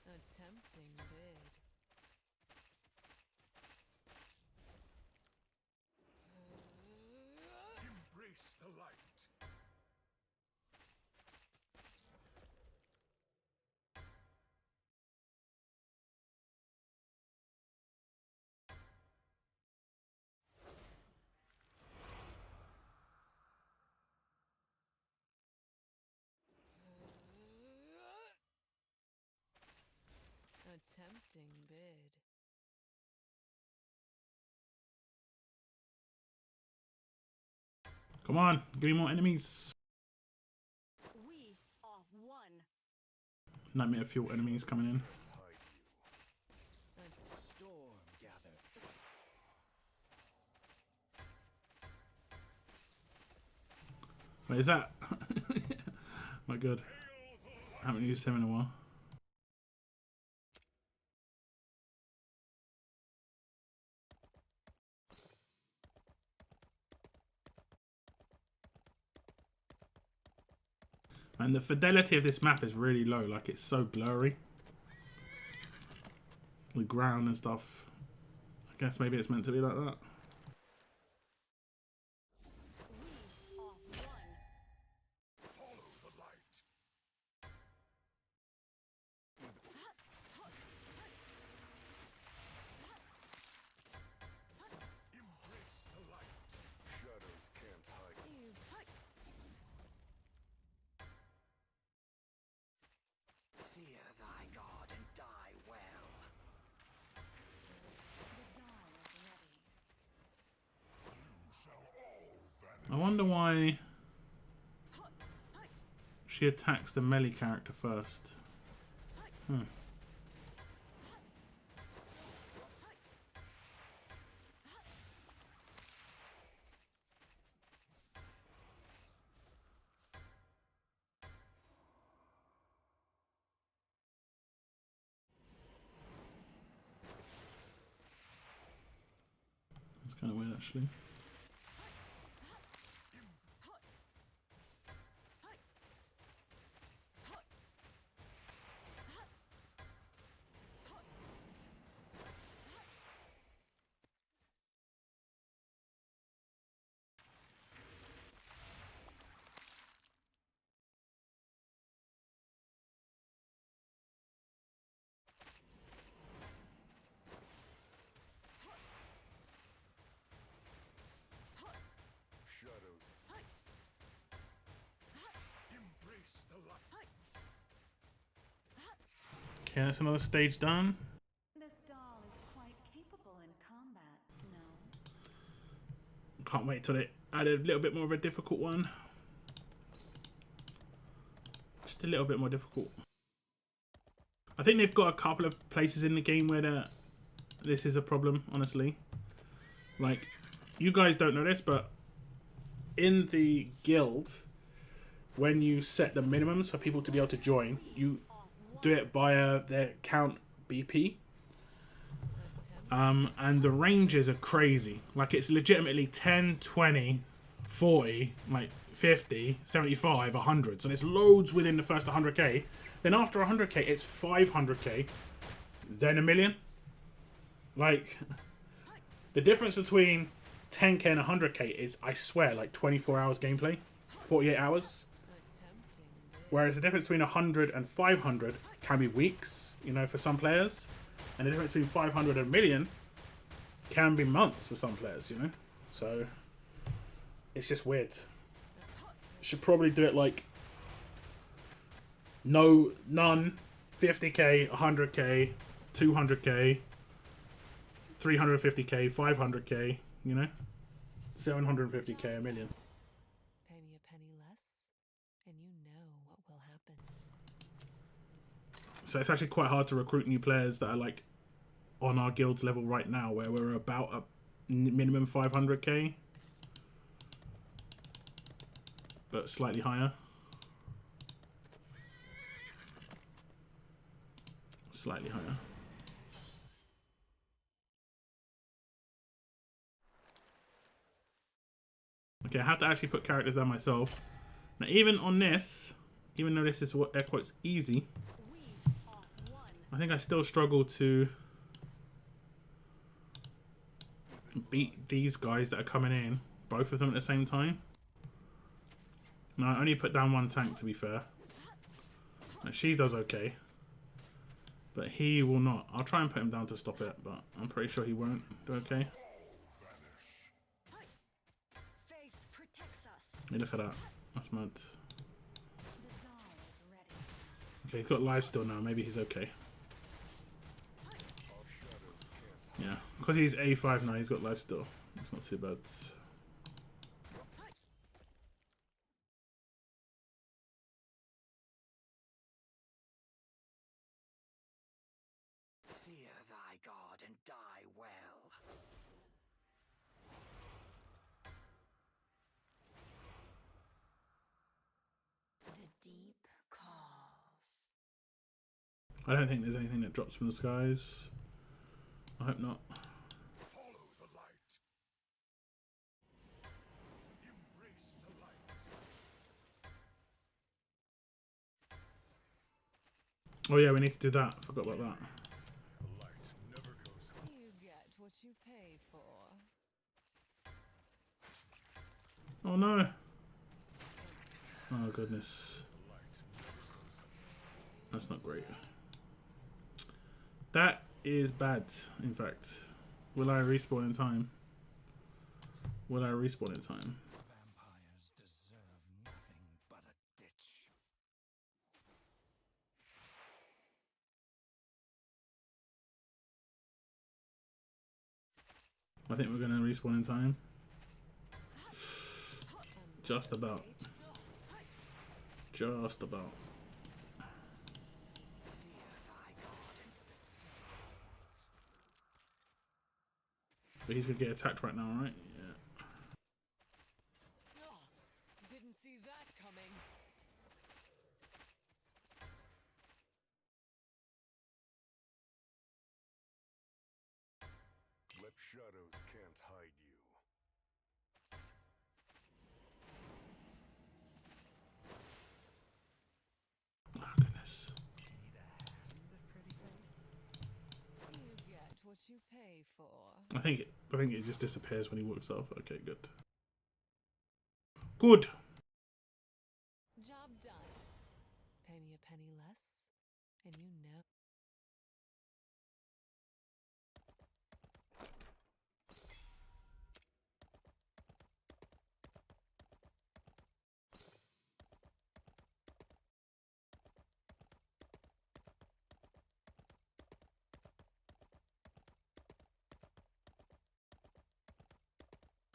A tempting bid. embrace the light. A tempting bid. Come on, give me more enemies. We are one. nightmare fuel enemies coming in. Storm gather. Wait, is that? My god. Haven't used him in a while. And the fidelity of this map is really low. Like, it's so blurry. The ground and stuff. I guess maybe it's meant to be like that. Follow the light. Embrace the light. Shadows can't hide. Fear thy god and die well. I wonder why she attacks the melee character first. That's kind of weird, actually. Shadows. Embrace the light. Okay, that's another stage done. This doll is quite capable in combat, no? Can't wait till they add a little bit more of a difficult one. Just a little bit more difficult. I think they've got a couple of places in the game where this is a problem, honestly. Like, you guys don't know this, but in the guild, when you set the minimums for people to be able to join, you do it via their count BP. And the ranges are crazy. Like, it's legitimately 10, 20, 40, like 50, 75, 100. So there's loads within the first 100k. Then after 100k, it's 500k, then a million. Like, the difference between 10k and 100k is, I swear, like 24 hours gameplay, 48 hours. Whereas the difference between 100 and 500 can be weeks, you know, for some players. And the difference between 500 and a million can be months for some players, you know. So, it's just weird. Should probably do it like none, 50k, 100k, 200k, 350k, 500k, you know, 750k, a million. Pay me a penny less, and you know what will happen. So it's actually quite hard to recruit new players that are like on our guild's level right now, where we're about a minimum 500k, but slightly higher. Slightly higher. Okay, I have to actually put characters down myself. Now, even on this, even though this is what air quotes easy, I think I still struggle to beat these guys that are coming in, both of them at the same time. Now, I only put down one tank, to be fair. Now, she does okay, but he will not. I'll try and put him down to stop it, but I'm pretty sure he won't do okay. Faith protects us. Hey, look at that. That's mad. Okay, he's got life still now. Maybe he's okay. Yeah, because he's A5 now, he's got life still. It's not too bad. and die well. The deep calls. I don't think there's anything that drops from the skies. I hope not. Follow the light. Embrace the light. Oh yeah, we need to do that. I forgot about that. The light never goes out. You get what you pay for. Oh no. Oh goodness. The light never goes out. That's not great. That is bad, in fact. Will I respawn in time? Will I respawn in time? Vampires deserve nothing but a ditch. I think we're gonna respawn in time. Just about. Just about. Fear thy god and But he's gonna get attacked right now, right? Yeah. Oh, didn't see that coming. Let shadows can't hide you. Oh goodness. You get what you pay for. I think it just disappears when he walks off. Okay, good. Good. Job done. Pay me a penny less, and you know.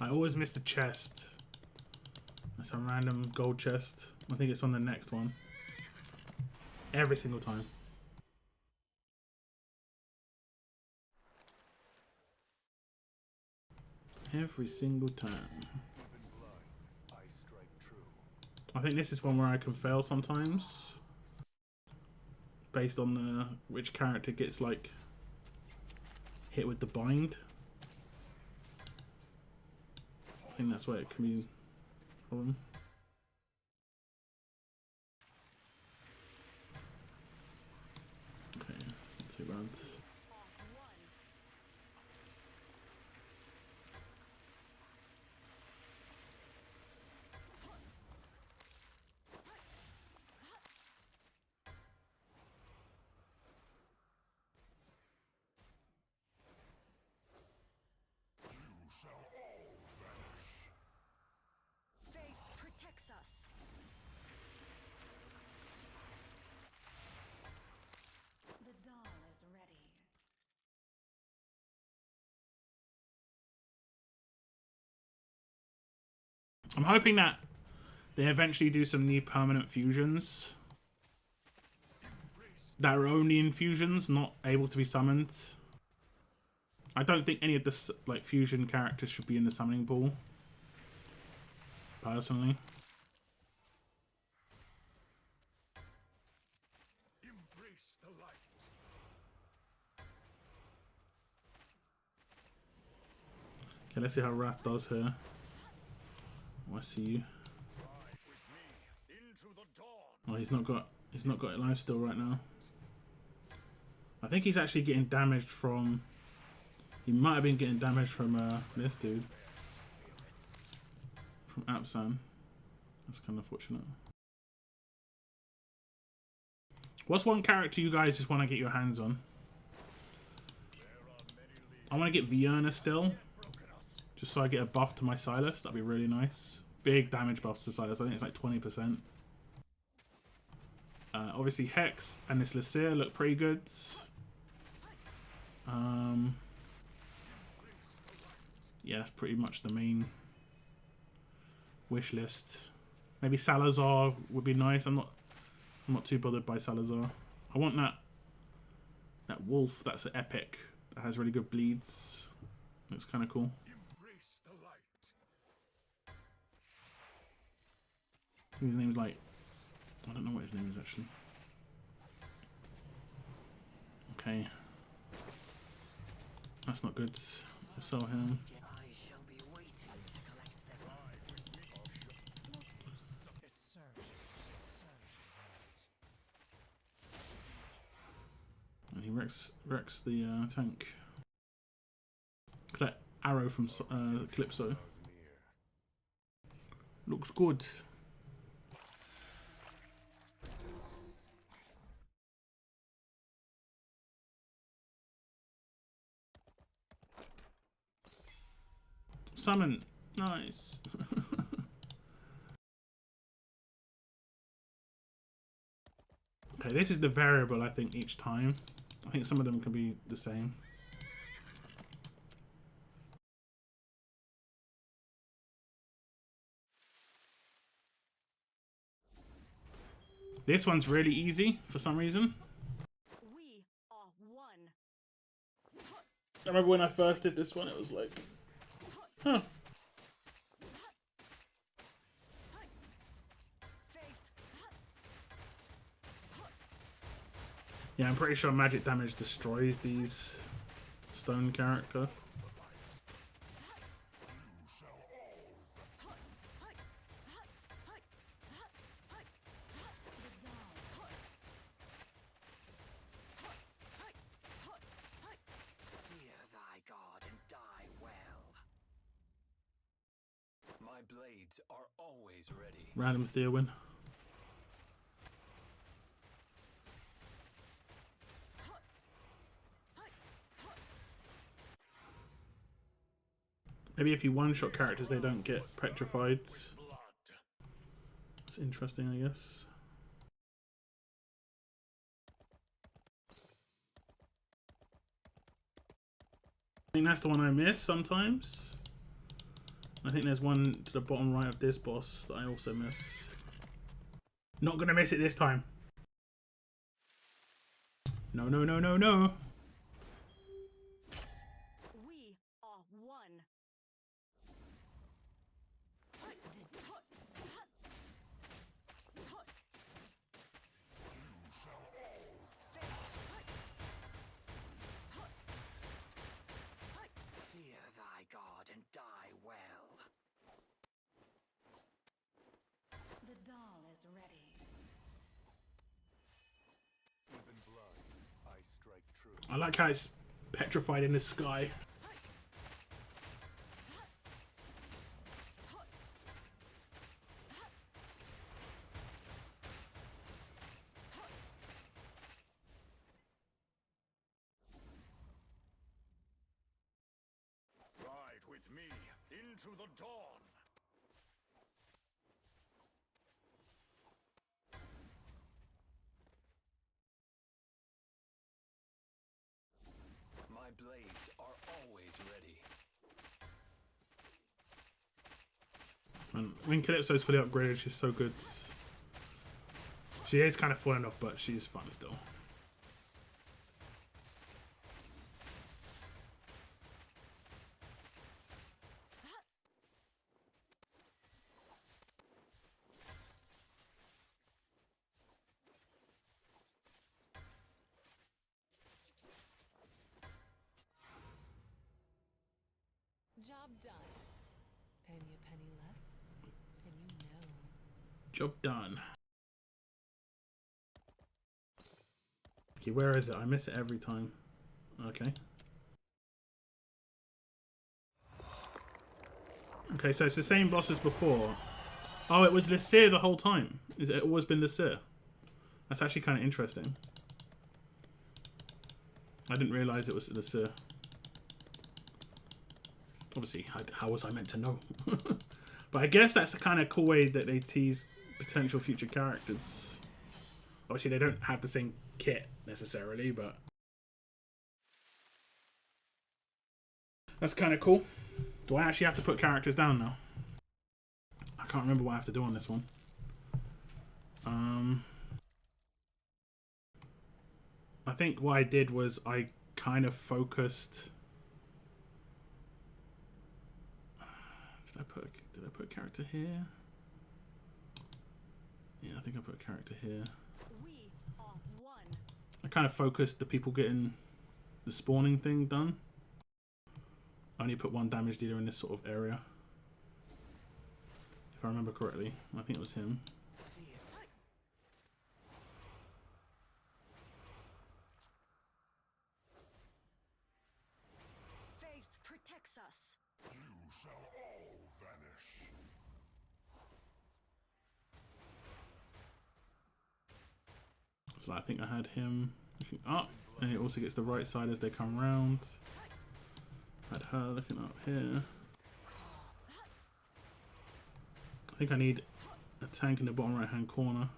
I always miss the chest. That's a random gold chest. I think it's on the next one. Every single time. Every single time. Even blind, I strike true. I think this is one where I can fail sometimes. Based on the which character gets like hit with the bind. I think that's where it can be a problem. Okay, not too bad. Faith protects us. The dawn is ready. I'm hoping that they eventually do some new permanent fusions that are only infusions, not able to be summoned. I don't think any of the like fusion characters should be in the summoning pool. Personally. Embrace the light. Okay, let's see how Wrath does here. Oh, I see you. Ride with me into the dawn. Oh, he's not got life still right now. I think he's actually getting damaged from. He might have been getting damaged from this dude. From Apsan. That's kind of fortunate. What's one character you guys just want to get your hands on? I want to get Vienna still. Just so I get a buff to my Silas. That'd be really nice. Big damage buff to Silas. I think it's like 20%. Obviously Hex and this Lysair look pretty good. Yeah, that's pretty much the main wish list. Maybe Salazar would be nice. I'm not too bothered by Salazar. I want that wolf. That's epic. that has really good bleeds. Looks kind of cool. Embrace the light. His name's like, I don't know what his name is actually. Okay. That's not good. We'll sell him. I shall be waiting to collect them. It serves you. It serves you right. And he wrecks the tank. Look at that arrow from Calypso. Looks good. Summon. Nice. Okay, this is the variable, I think, each time. I think some of them can be the same. This one's really easy for some reason. We are one. I remember when I first did this one, it was like, huh. Yeah, I'm pretty sure magic damage destroys these stone character. Fear thy god and die well. My blades are always ready. Random Thea win. Maybe if you one-shot characters, they don't get petrified. That's interesting, I guess. I think that's the one I miss sometimes. I think there's one to the bottom right of this boss that I also miss. Not gonna miss it this time. No, no, no, no, no. We are one. Fear thy god and die well. The dawn is ready. Even blood, I strike true. I like how it's petrified in the sky. Ride with me into the dawn. My blades are always ready. And when Calypso's fully upgraded, she's so good. She is kind of falling off, but she's fun still. Job done. Pay me a penny less, and you know. Job done. Okay, where is it? I miss it every time. Okay. Okay, so it's the same boss as before. Oh, it was Lysair the whole time. Is it always been Lysair? That's actually kind of interesting. I didn't realise it was Lysair. Obviously, how was I meant to know? But I guess that's the kind of cool way that they tease potential future characters. Obviously, they don't have the same kit necessarily, but that's kind of cool. Do I actually have to put characters down now? I can't remember what I have to do on this one. I think what I did was I kind of focused. Did I put a character here? Yeah, I think I put a character here. We are one. I kind of focused the people getting the spawning thing done. I only put 1 damage dealer in this sort of area. If I remember correctly. I think it was him. Faith protects us. You shall all vanish. So I think I had him looking up, and it also gets the right side as they come round. Had her looking up here. I think I need a tank in the bottom right hand corner.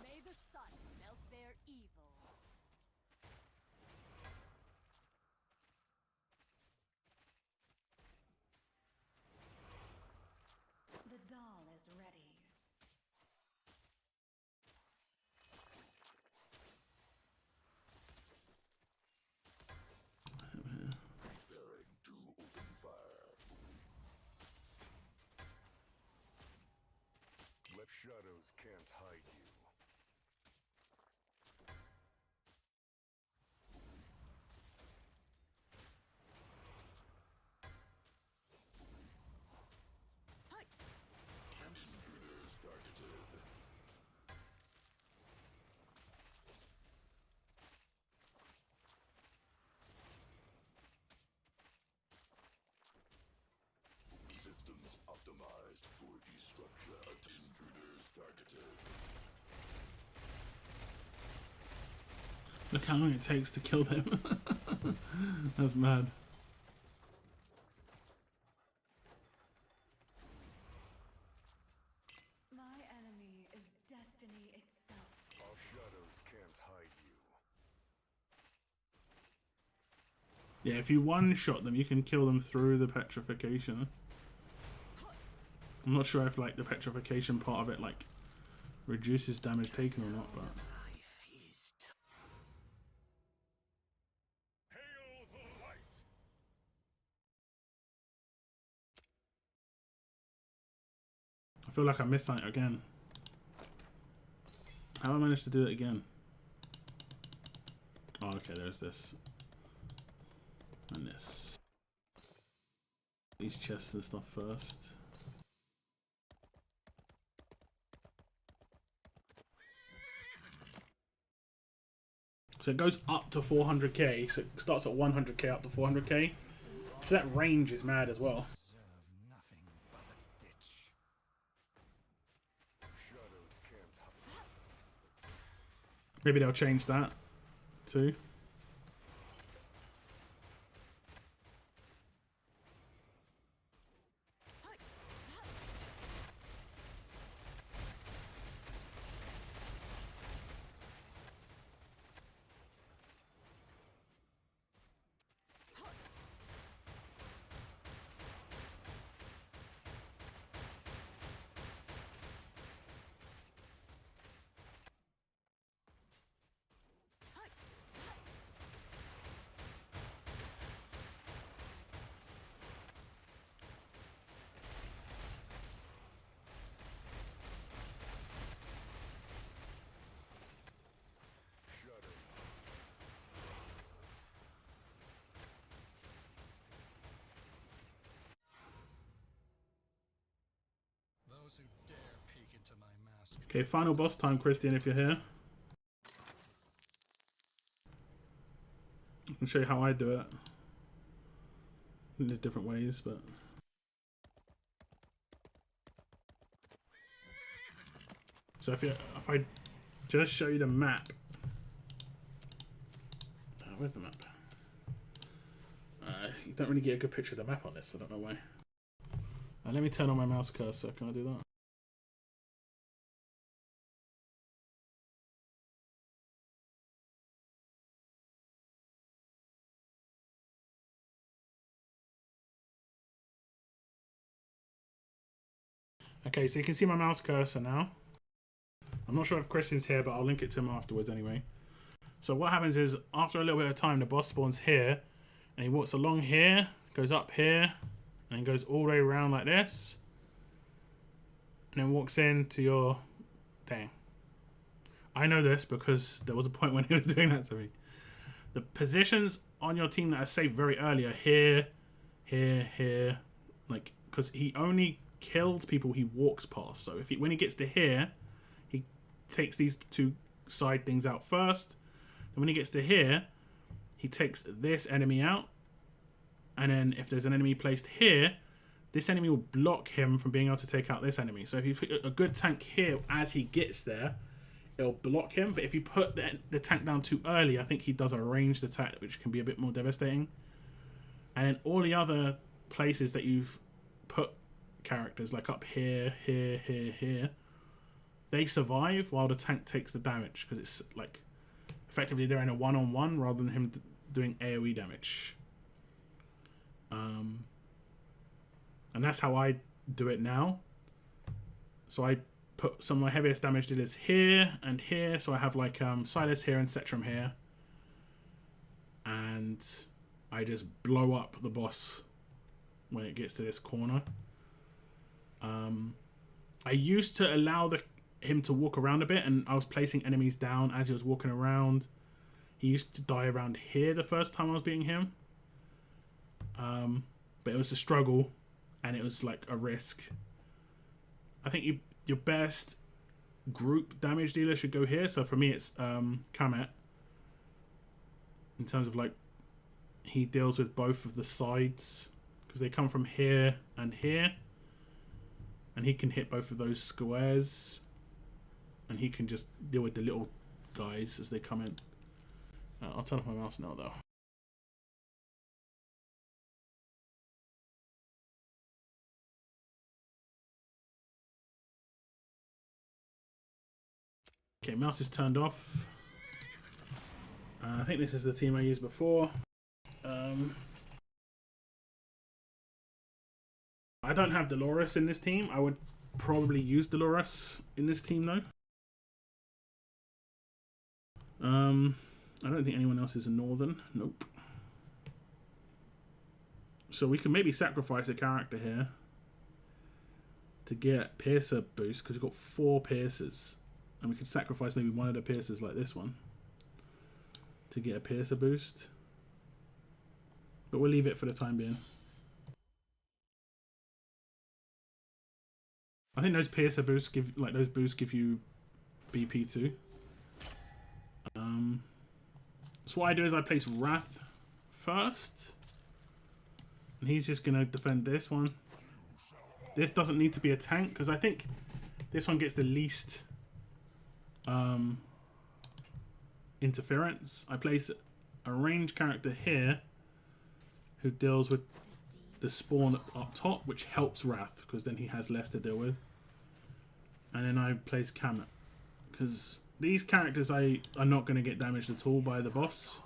May the sun melt their evil. The doll is ready. Preparing to open fire. Let shadows can't hide you. Intruders targeted. Systems optimized for destruction. Intruders targeted. Look how long it takes to kill them. That's mad. My enemy is destiny itself. Our shadows can't hide you. Yeah, if you one-shot them, you can kill them through the petrification. I'm not sure if like the petrification part of it like reduces damage taken or not, but Hail the light! I feel like I missed something again. How have I managed to do it again? Oh, okay, there's this. And this. These chests and stuff first. So it goes up to 400k, so it starts at 100k up to 400k. So that range is mad as well. Deserve nothing but a ditch. Shadows can't hide. Maybe they'll change that too. Shadows. Those who dare peek into my mask. Okay, final boss time, Christian, if you're here. I can show you how I do it. I think there's different ways, but... So if I just show you the map... where's the map? You don't really get a good picture of the map on this, I don't know why. Let me turn on my mouse cursor, can I do that? Okay, so you can see my mouse cursor now. I'm not sure if Christian's here, but I'll link it to him afterwards anyway. So what happens is, after a little bit of time, the boss spawns here, and he walks along here, goes up here, and goes all the way around like this, and then walks into your thing. I know this because there was a point when he was doing that to me. The positions on your team that are saved very early are here, here, here, like, because he only kills people he walks past. So if when he gets to here, he takes these two side things out first. Then when he gets to here, he takes this enemy out. And then if there's an enemy placed here, this enemy will block him from being able to take out this enemy. So if you put a good tank here as he gets there, it'll block him. But if you put the tank down too early, I think he does a ranged attack, which can be a bit more devastating. And then all the other places that you've put characters, like up here, here, here, here, they survive while the tank takes the damage, because it's like effectively they're in a one-on-one rather than him doing AoE damage. And that's how I do it now. So I put some of my heaviest damage dealers here and here. So I have like Silas here and Setram here. And I just blow up the boss when it gets to this corner. I used to allow him to walk around a bit, and I was placing enemies down as he was walking around. He used to die around here the first time I was beating him. But it was a struggle, and it was like a risk. I think your best group damage dealer should go here. So for me, it's Kamet. In terms of like, he deals with both of the sides because they come from here and here, and he can hit both of those squares, and he can just deal with the little guys as they come in. I'll turn off my mouse now though. Okay, mouse is turned off. I think this is the team I used before. I don't have Dolores in this team. I would probably use Dolores in this team though. I don't think anyone else is a Northern. Nope. So we can maybe sacrifice a character here to get Piercer boost, because we've got 4 Piercers. And we could sacrifice maybe one of the Piercers like this one to get a Piercer boost. But we'll leave it for the time being. I think those Piercer boosts give you BP2. So what I do is I place Wrath first. And he's just gonna defend this one. This doesn't need to be a tank, because I think this one gets the least interference. I place a ranged character here who deals with the spawn up top, which helps Wrath, because then he has less to deal with. And then I place Kamet, because these characters are not going to get damaged at all by the boss.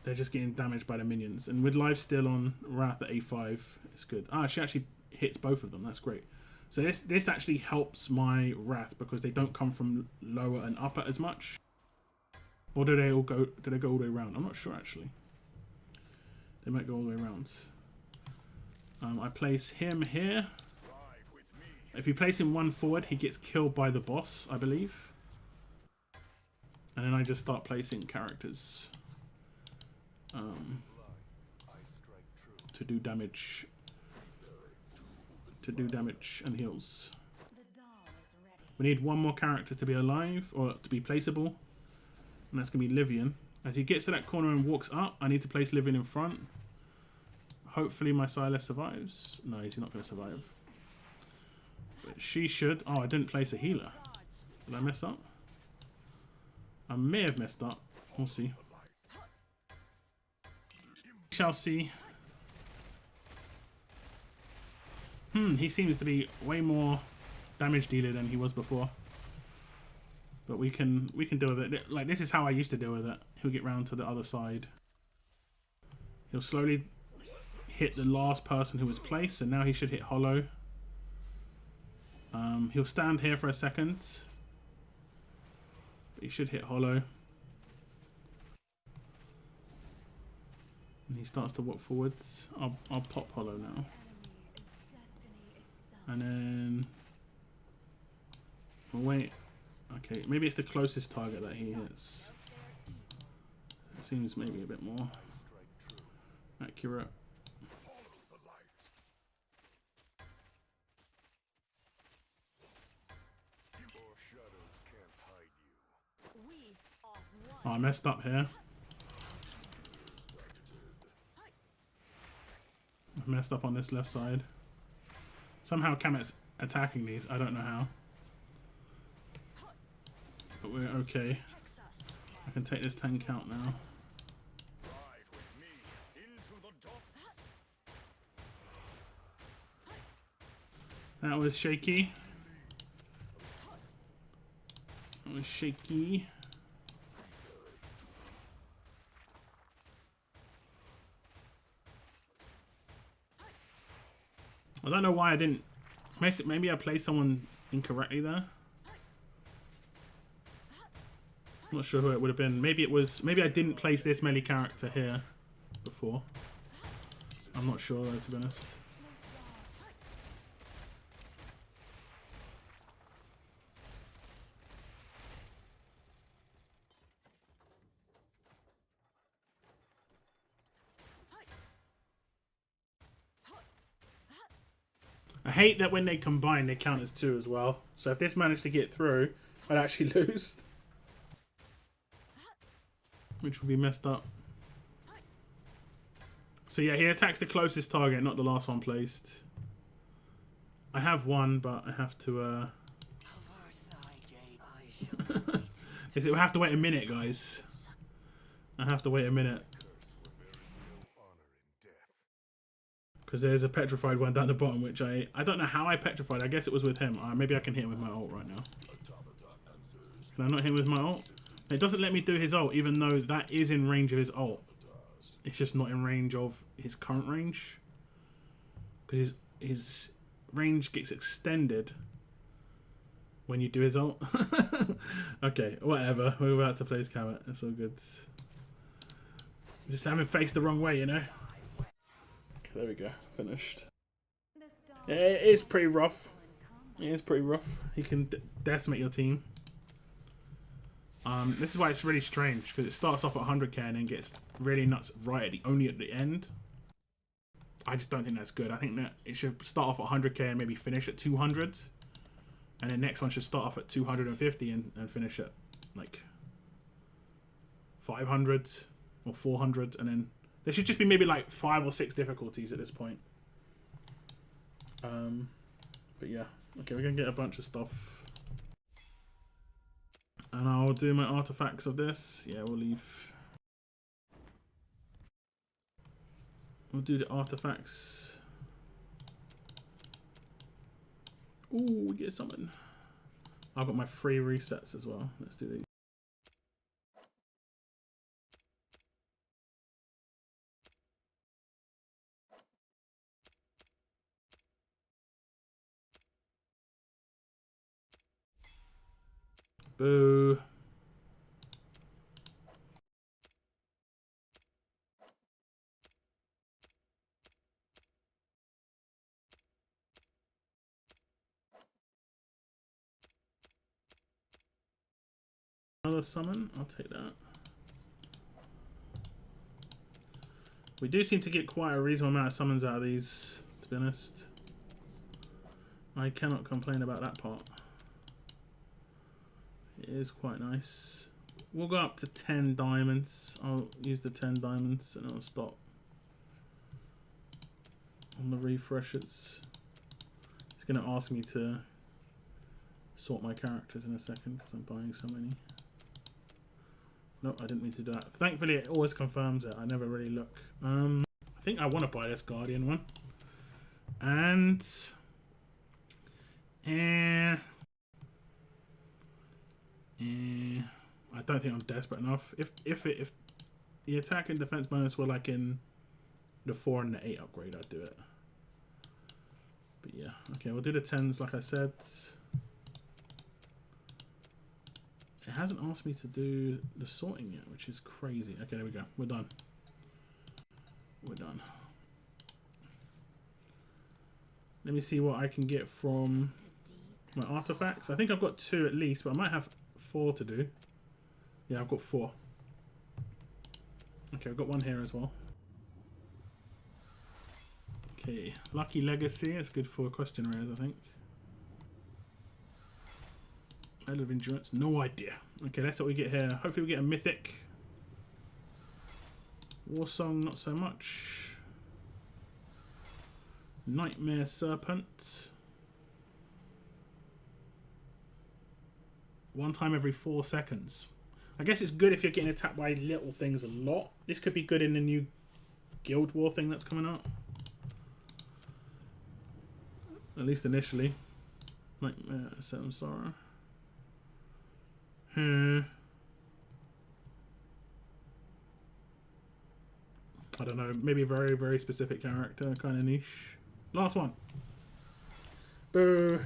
They're just getting damaged by the minions. And with lifesteal on Wrath at A5, it's good. Ah, she actually hits both of them. That's great. So this actually helps my Wrath, because they don't come from lower and upper as much. Or do they all go? Do they go all the way around? I'm not sure actually. They might go all the way around. I place him here. If you place him one forward, he gets killed by the boss, I believe. And then I just start placing characters to do damage. And heals. We need one more character to be alive, or to be placeable. And that's going to be Livian. As he gets to that corner and walks up, I need to place Livian in front. Hopefully my Silas survives. No, he's not going to survive. But she should. Oh, I didn't place a healer. Did I mess up? I may have messed up. We'll see. We shall see. He seems to be way more damage dealer than he was before. But we can deal with it. Like, this is how I used to deal with it. He'll get round to the other side. He'll slowly hit the last person who was placed, and now he should hit Hollow. He'll stand here for a second. But he should hit hollow. And he starts to walk forwards. I'll pop hollow now. Enemy is destiny itself. And then... Oh, wait. Okay, maybe it's the closest target that he hits. It seems maybe a bit more accurate. Follow the light. Your shadows can't hide you. We are one. Oh, I messed up here. I messed up on this left side. Somehow Kamet's attacking these. I don't know how. But we're okay. I can take this 10 count now. Ride with me into the dark. That was shaky. That was shaky. I don't know why I didn't. Maybe I played someone incorrectly there. I'm not sure who it would have been. Maybe it was. Maybe I didn't place this melee character here before. I'm not sure though, to be honest. I hate that when they combine, they count as 2 as well. So if this managed to get through, I'd actually lose. Which would be messed up. So yeah, he attacks the closest target, not the last one placed. I have one, but I have to... We'll have to wait a minute, guys. I have to wait a minute. Because there's a petrified one down the bottom, which I don't know how I petrified. I guess it was with him. Maybe I can hit him with my ult right now. Can I not hit him with my ult? It doesn't let me do his ult, even though that is in range of his ult. It's just not in range of his current range. Because his range gets extended when you do his ult. Okay, whatever. We're about to play his Kamet. It's all good. Just having faced the wrong way, you know? There we go, finished. Yeah, it is pretty rough. It is pretty rough. He can decimate your team. This is why it's really strange, because it starts off at 100k and then gets really nuts only at the end. I just don't think that's good. I think that it should start off at 100k and maybe finish at 200. And the next one should start off at 250 and finish at like 500 or 400, and then there should just be maybe like 5 or 6 difficulties at this point. But yeah, okay, we're gonna get a bunch of stuff, and I'll do my artifacts of this. Yeah, we'll leave. We'll do the artifacts. Ooh, we get something. I've got my free resets as well. Let's do these. Boo. Another summon, I'll take that. We do seem to get quite a reasonable amount of summons out of these, to be honest. I cannot complain about that part. It is quite nice. We'll go up to 10 diamonds. I'll use the 10 diamonds and I'll stop on the refreshers. It's going to ask me to sort my characters in a second because I'm buying so many. No, I didn't mean to do that. Thankfully, it always confirms it. I never really look. I think I want to buy this Guardian one. And... I don't think I'm desperate enough. If the attack and defense bonus were like in the 4 and the 8 upgrade, I'd do it. But yeah, okay, we'll do the 10s like I said. hasn't asked me to do the sorting yet, which is crazy. Okay, there we go. We're done. We're done. Let me see what I can get from my artifacts. I think I've got 2 at least, but I might have 4 to do. Yeah, I've got 4. Okay, I've got 1 here as well. Okay, Lucky Legacy. It's good for question rares, I think. Medal of Endurance. No idea. Okay, that's what we get here. Hopefully we get a Mythic. War Song, not so much. Nightmare Serpent. 1 time every 4 seconds. I guess it's good if you're getting attacked by little things a lot. This could be good in the new Guild War thing that's coming out. At least initially. Nightmare Serpent Sorrow. I don't know. Maybe a very, very specific character. Kind of niche. Last one. Boo.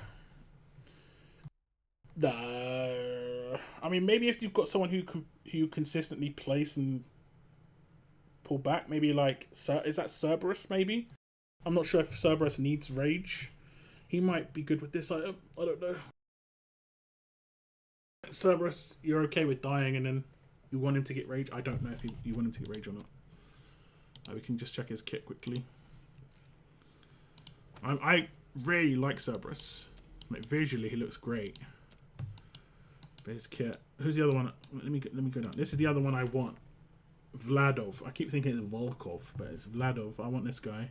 I mean, maybe if you've got someone who consistently place and pull back, maybe like is that Cerberus? Maybe I'm not sure if Cerberus needs rage. He might be good with this item. I don't know. Cerberus, you're okay with dying, and then you want him to get rage. I don't know if you want him to get rage or not. We can just check his kit quickly. I really like Cerberus. Like visually, he looks great. But his kit. Who's the other one? Let me go down. This is the other one I want. Vladov. I keep thinking it's Volkov, but it's Vladov. I want this guy.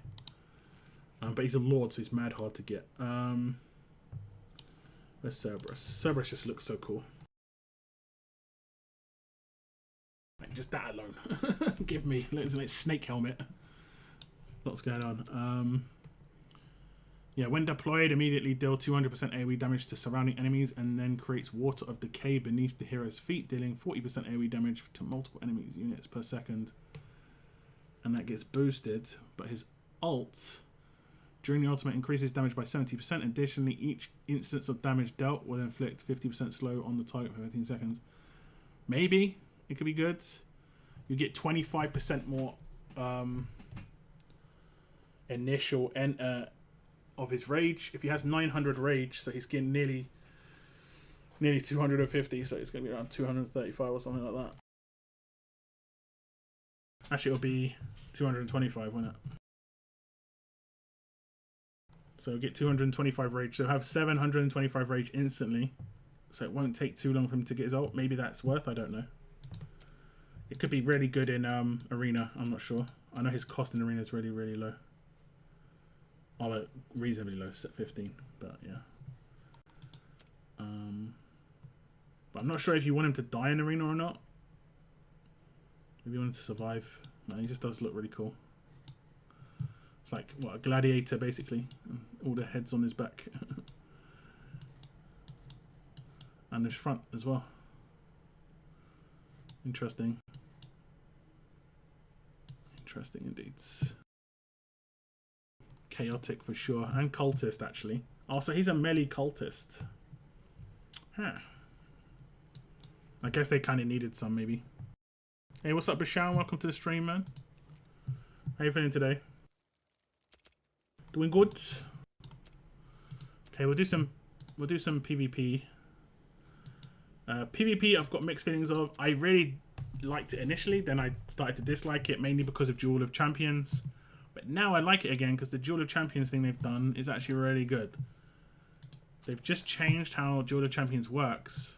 But he's a lord, so he's mad hard to get. Where's Cerberus? Cerberus just looks so cool. Like just that alone. Give me. It's like snake helmet. What's going on? Yeah, when deployed, immediately deal 200% AoE damage to surrounding enemies and then creates water of decay beneath the hero's feet, dealing 40% AoE damage to multiple enemies units per second. And that gets boosted, but his ult during the ultimate increases damage by 70%. Additionally, each instance of damage dealt will inflict 50% slow on the target for 15 seconds. Maybe it could be good. You get 25% more initial of his rage. If he has 900 rage, so he's getting nearly 250, so it's going to be around 235 or something like that. Actually, it'll be 225, won't it? So get 225 rage. So have 725 rage instantly. So it won't take too long for him to get his ult. Maybe that's worth. I don't know. It could be really good in arena. I'm not sure. I know his cost in arena is really, really low. Oh, reasonably low, set 15. But yeah. But I'm not sure if you want him to die in arena or not. Maybe you want him to survive. No, he just does look really cool. It's like, what, a gladiator, basically. And all the heads on his back. And his front as well. Interesting. Interesting indeed. Chaotic for sure. And cultist, actually. Oh, so he's a melee cultist. Huh. I guess they kind of needed some, maybe. Hey, what's up, Bashan? Welcome to the stream, man. How you feeling today? Doing good? Okay, we'll do some PvP. PvP, I've got mixed feelings of. I really liked it initially, then I started to dislike it, mainly because of Duel of Champions. But now I like it again because the Duel of Champions thing they've done is actually really good. They've just changed how Duel of Champions works.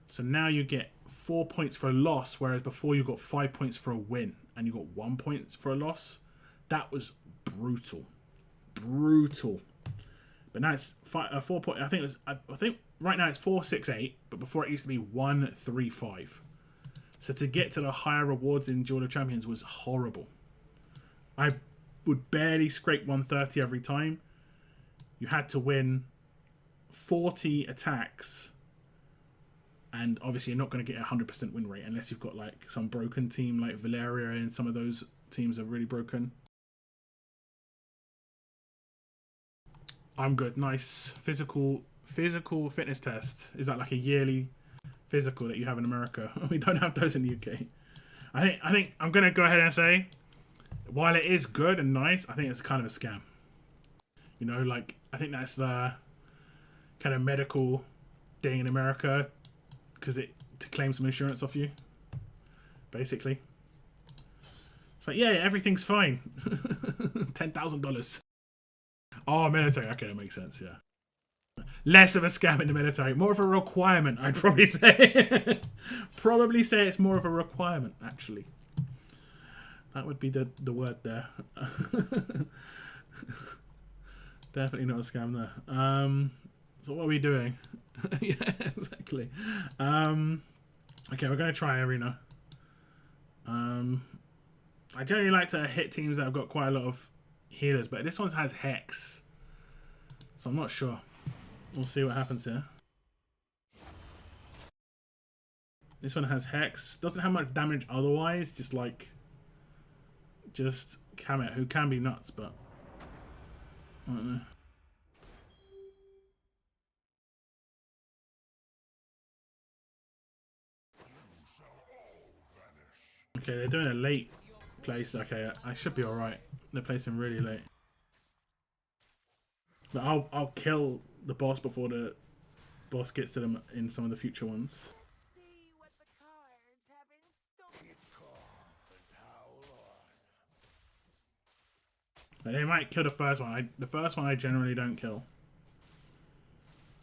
So now you get 4 points for a loss, whereas before you got 5 points for a win, and you got 1 point for a loss. That was brutal, brutal. But now it's 4 point. I think right now it's 468, but before it used to be 135. So to get to the higher rewards in Duel of Champions was horrible. I would barely scrape 130 every time. You had to win 40 attacks. And obviously you're not going to get a 100% win rate unless you've got like some broken team like Valeria, and some of those teams are really broken. I'm good. Nice. Physical fitness test. Is that like a yearly physical that you have in America. We don't have those in the UK. I think I'm gonna go ahead and say, while it is good and nice, I think it's kind of a scam. You know, like I think that's the kind of medical thing in America, because it to claim some insurance off you, basically. It's like, yeah, everything's fine. $10,000. Oh, military. Okay, that makes sense. Yeah. Less of a scam in the military, more of a requirement, I'd probably say. Probably say it's more of a requirement, actually. That would be the word there. Definitely not a scam there. So what are we doing? Yeah, exactly. Okay, we're going to try arena. I generally like to hit teams that have got quite a lot of healers, but this one has Hex. So I'm not sure. We'll see what happens here. This one has Hex. Doesn't have much damage otherwise. Just Kamet, who can be nuts, but I don't know. Okay, they're doing a late place. Okay, I should be alright. They're placing really late. But I'll kill the boss before the boss gets to them in some of the future ones. See what the cards have in store. Keep calm and howl on. But they might kill the first one. The first one I generally don't kill.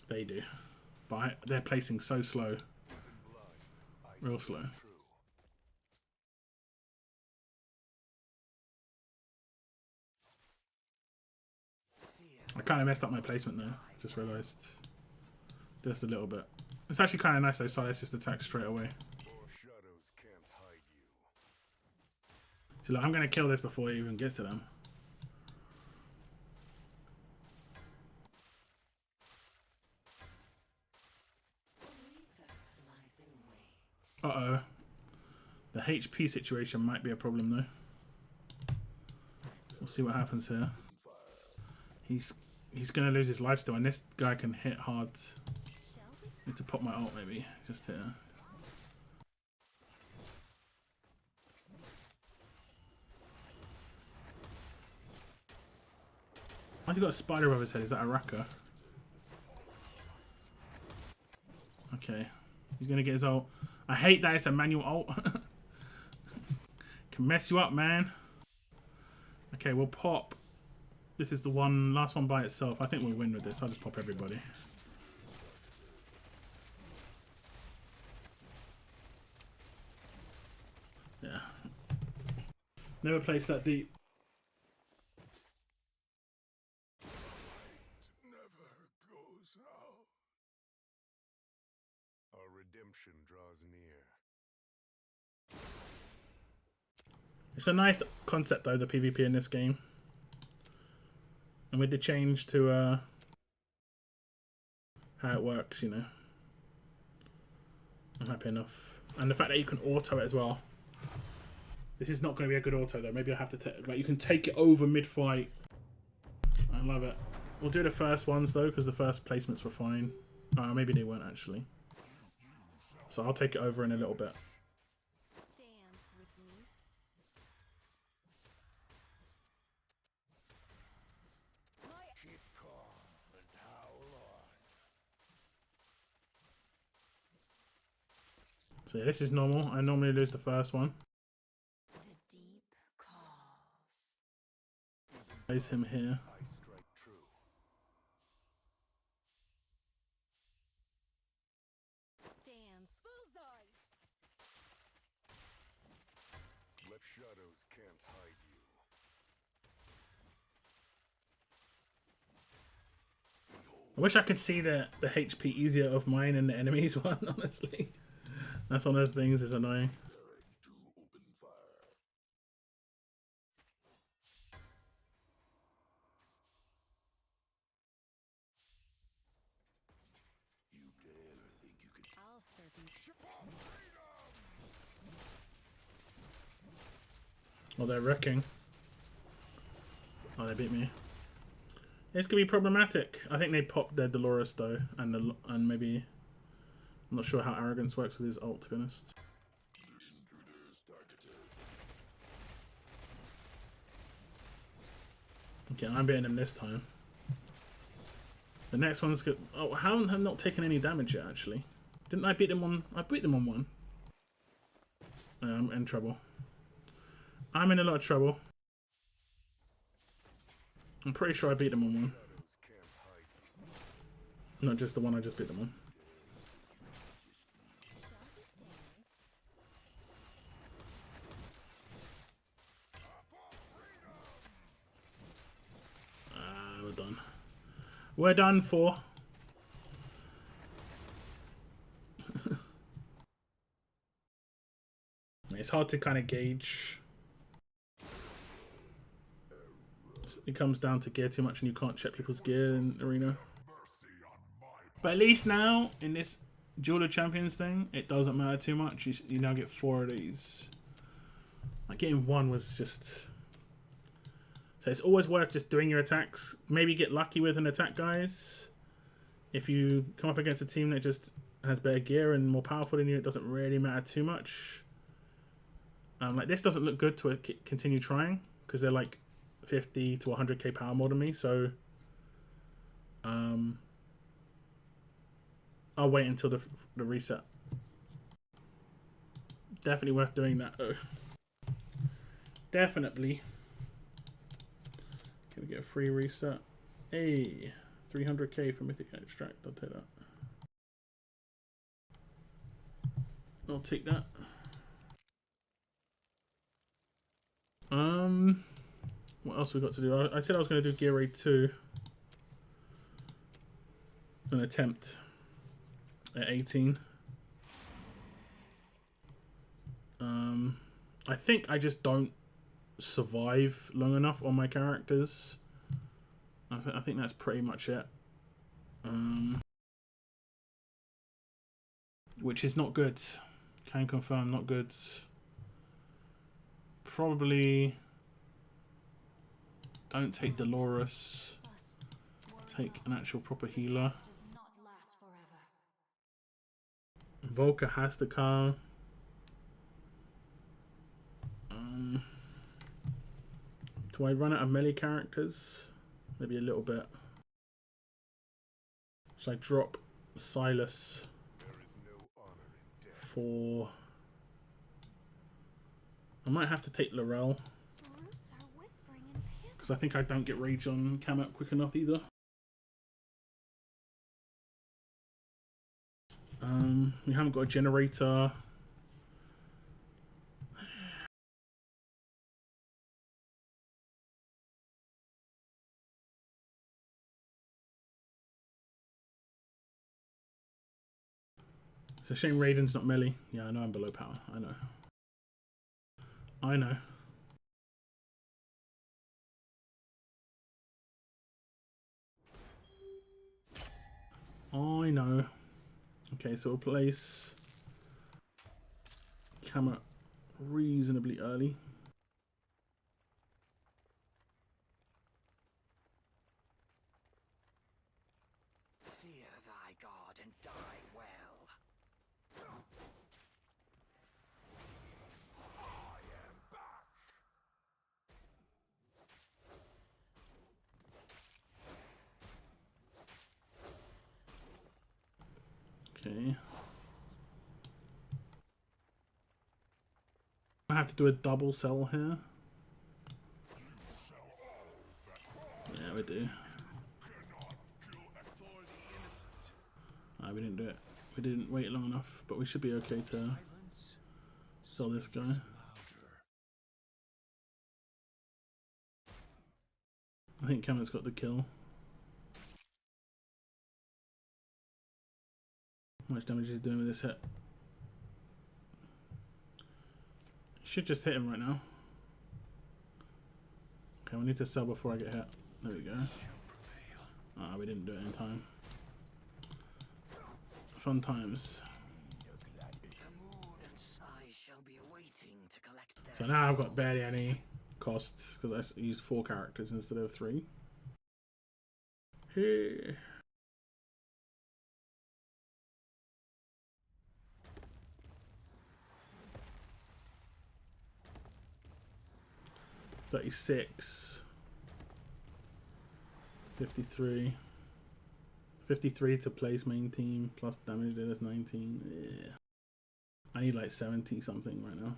They do. But they're placing so slow. Real slow. I kind of messed up my placement though. Just realised. Just a little bit. It's actually kind of nice though, so let's just attack straight away. Shadows can't hide you. So look, I'm going to kill this before it even gets to them. Uh-oh. The HP situation might be a problem though. We'll see what happens here. He's going to lose his life still, and this guy can hit hard. Need to pop my ult maybe, just here. Why's he got a spider above his head? Is that a Raka? Okay. He's going to get his ult. I hate that it's a manual ult. Can mess you up, man. Okay, we'll pop. This is the last one by itself. I think we'll win with this. I'll just pop everybody. Yeah. Never placed that deep. Never goes out. Our redemption draws near. It's a nice concept though, the PvP in this game. And with the change to how it works, you know, I'm happy enough. And the fact that you can auto it as well. This is not going to be a good auto though. Maybe I have to take, like, you can take it over mid-fight. I love it. We'll do the first ones though, because the first placements were fine. Maybe they weren't actually. So I'll take it over in a little bit. Dance with me. Keep calm and howl on. So yeah, this is normal. I normally lose the first one. The deep calls. Place him here. I strike true. Dance. Bullseye! Let shadows can't hide you. I wish I could see the HP easier of mine and the enemy's one, honestly. That's one of the things that's annoying. I'll serve you. Oh, they're wrecking. Oh, they beat me. This could be problematic. I think they popped their Dolores though, and maybe I'm not sure how arrogance works with his ult, to be honest. Okay, I'm beating him this time. The next one's good. Oh, how have I not taken any damage yet, actually? Didn't I beat him on... I beat him on one. I'm in trouble. I'm in a lot of trouble. I'm pretty sure I beat him on one. Not just the one I just beat them on. We're done. We're done for. It's hard to kind of gauge. It comes down to gear too much and you can't check people's gear in arena. But at least now, in this Duel of Champions thing, it doesn't matter too much. You now get 4 of these. Like getting 1 was just... So it's always worth just doing your attacks. Maybe get lucky with an attack, guys. If you come up against a team that just has better gear and more powerful than you, it doesn't really matter too much. Like this doesn't look good to continue trying because they're like 50 to 100k power more than me. So I'll wait until the reset. Definitely worth doing that though. Definitely. Can we get a free reset? Hey, 300k for Mythic Extract. I'll take that. I'll take that. What else we got to do? I said I was going to do Gear Raid 2. An attempt at 18. I think I just don't survive long enough on my characters. I think that's pretty much it. Which is not good. Can confirm, not good. Probably don't take Dolores. Take an actual proper healer. Volker has to come. Do I run out of melee characters? Maybe a little bit. Should I drop Silas for... I might have to take Laurel. Because I think I don't get rage on Cam out quick enough either. We haven't got a generator. It's a shame Raiden's not melee. Yeah, I know I'm below power. I know. I know. I know. Okay, so we'll place Camera reasonably early. Fear thy god and die well. I am back. Okay. I have to do a double sell here. Yeah, we do. We didn't do it. We didn't wait long enough, but we should be okay to sell this guy. I think Cameron's got the kill. How much damage is he doing with this hit? Should just hit him right now. Okay, we need to sell before I get hit. There we go. Ah, we didn't do it in time. Fun times. So now I've got barely any costs because I used 4 characters instead of 3. Hey. 36. 53. 53 to place main team plus damage dealers 19. Yeah. I need like 70 something right now.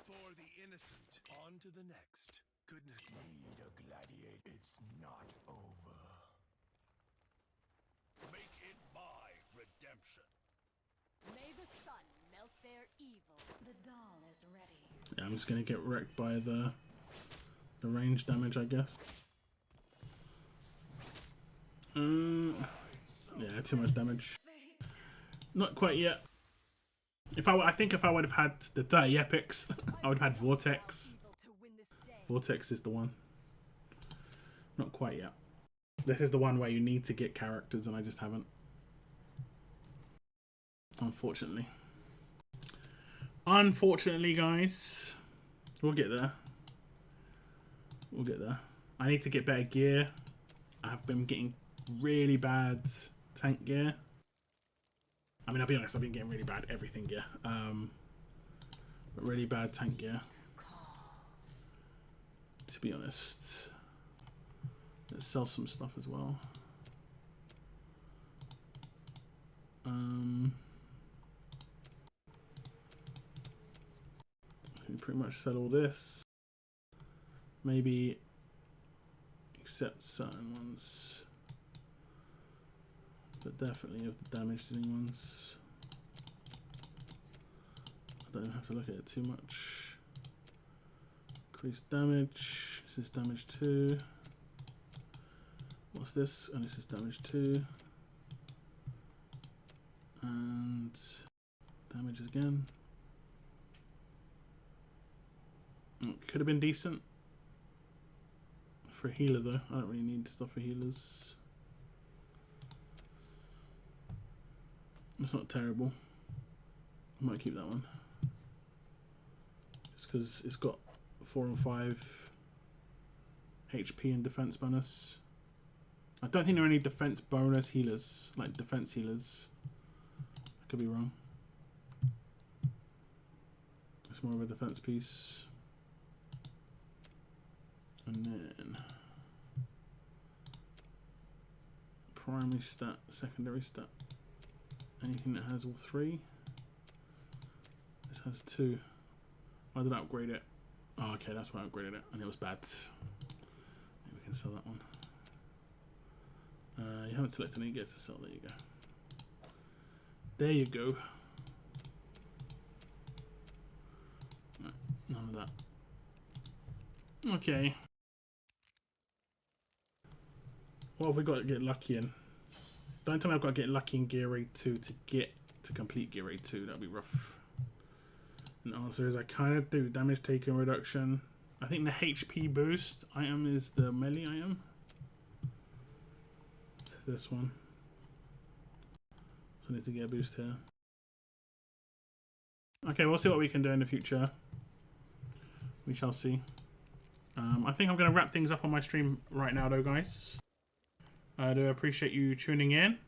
For the innocent, on to the next. Goodness me, the gladiator. It's not over. Make it my redemption. May the sun melt their evil. The dawn is ready. Yeah, I'm just gonna get wrecked by the range damage, I guess. Yeah, too much damage. Not quite yet. I think if I would have had the 30 epics, I would have had Vortex. Evil to win this day. Vortex is the one. Not quite yet. This is the one where you need to get characters, and I just haven't. Unfortunately. Unfortunately, guys. We'll get there. We'll get there. I need to get better gear. I have been getting really bad tank gear. I mean, I'll be honest, I've been getting really bad everything gear. But really bad tank gear. To be honest. Let's sell some stuff as well. We pretty much sell all this. Maybe except certain ones. But definitely of the damage dealing ones. I don't have to look at it too much. Increased damage. This is damage 2. What's this? And this is damage 2. And damage again. Could have been decent. For a healer though. I don't really need stuff for healers. It's not terrible. I might keep that one. Just because it's got 4 and 5 HP and defense bonus. I don't think there are any defense bonus healers, like defense healers. I could be wrong. It's more of a defense piece. And then primary stat, secondary stat. Anything that has all 3. This has 2. Why did I upgrade it? Oh, okay, that's why I upgraded it, and it was bad. Maybe we can sell that one. You haven't selected any gear to sell. There you go. There you go. No, none of that. Okay. What have we got to get lucky in? Don't tell me I've got to get lucky in Gear Raid 2 to complete Gear Raid 2. That'd be rough. And the answer is I kind of do. Damage taken reduction. I think the HP boost item is the melee item. It's this one. So I need to get a boost here. Okay, we'll see what we can do in the future. We shall see. I think I'm going to wrap things up on my stream right now though, guys. I do appreciate you tuning in.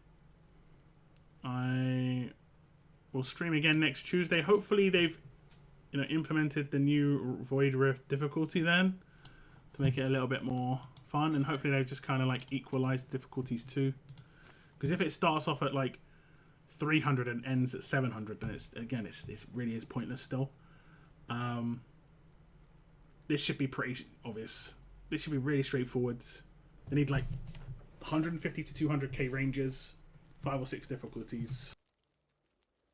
I will stream again next Tuesday. Hopefully they've implemented the new Void Rift difficulty then to make it a little bit more fun, and hopefully they've just kind of like equalized difficulties too. Because if it starts off at like 300 and ends at 700, then it's really is pointless still. This should be pretty obvious. This should be really straightforward. They need like 150 to 200k ranges, 5 or 6 difficulties,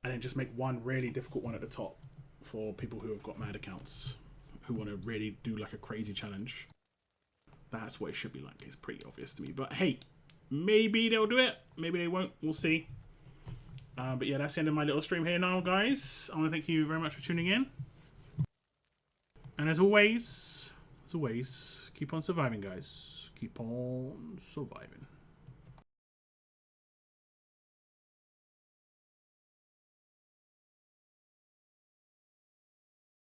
and then just make one really difficult one at the top for people who have got mad accounts who want to really do like a crazy challenge. That's what it should be like. It's pretty obvious to me, but hey, maybe they'll do it, maybe they won't, we'll see. But yeah, that's the end of my little stream here now, guys. I want to thank you very much for tuning in, and as always, keep on surviving, guys. Keep on surviving.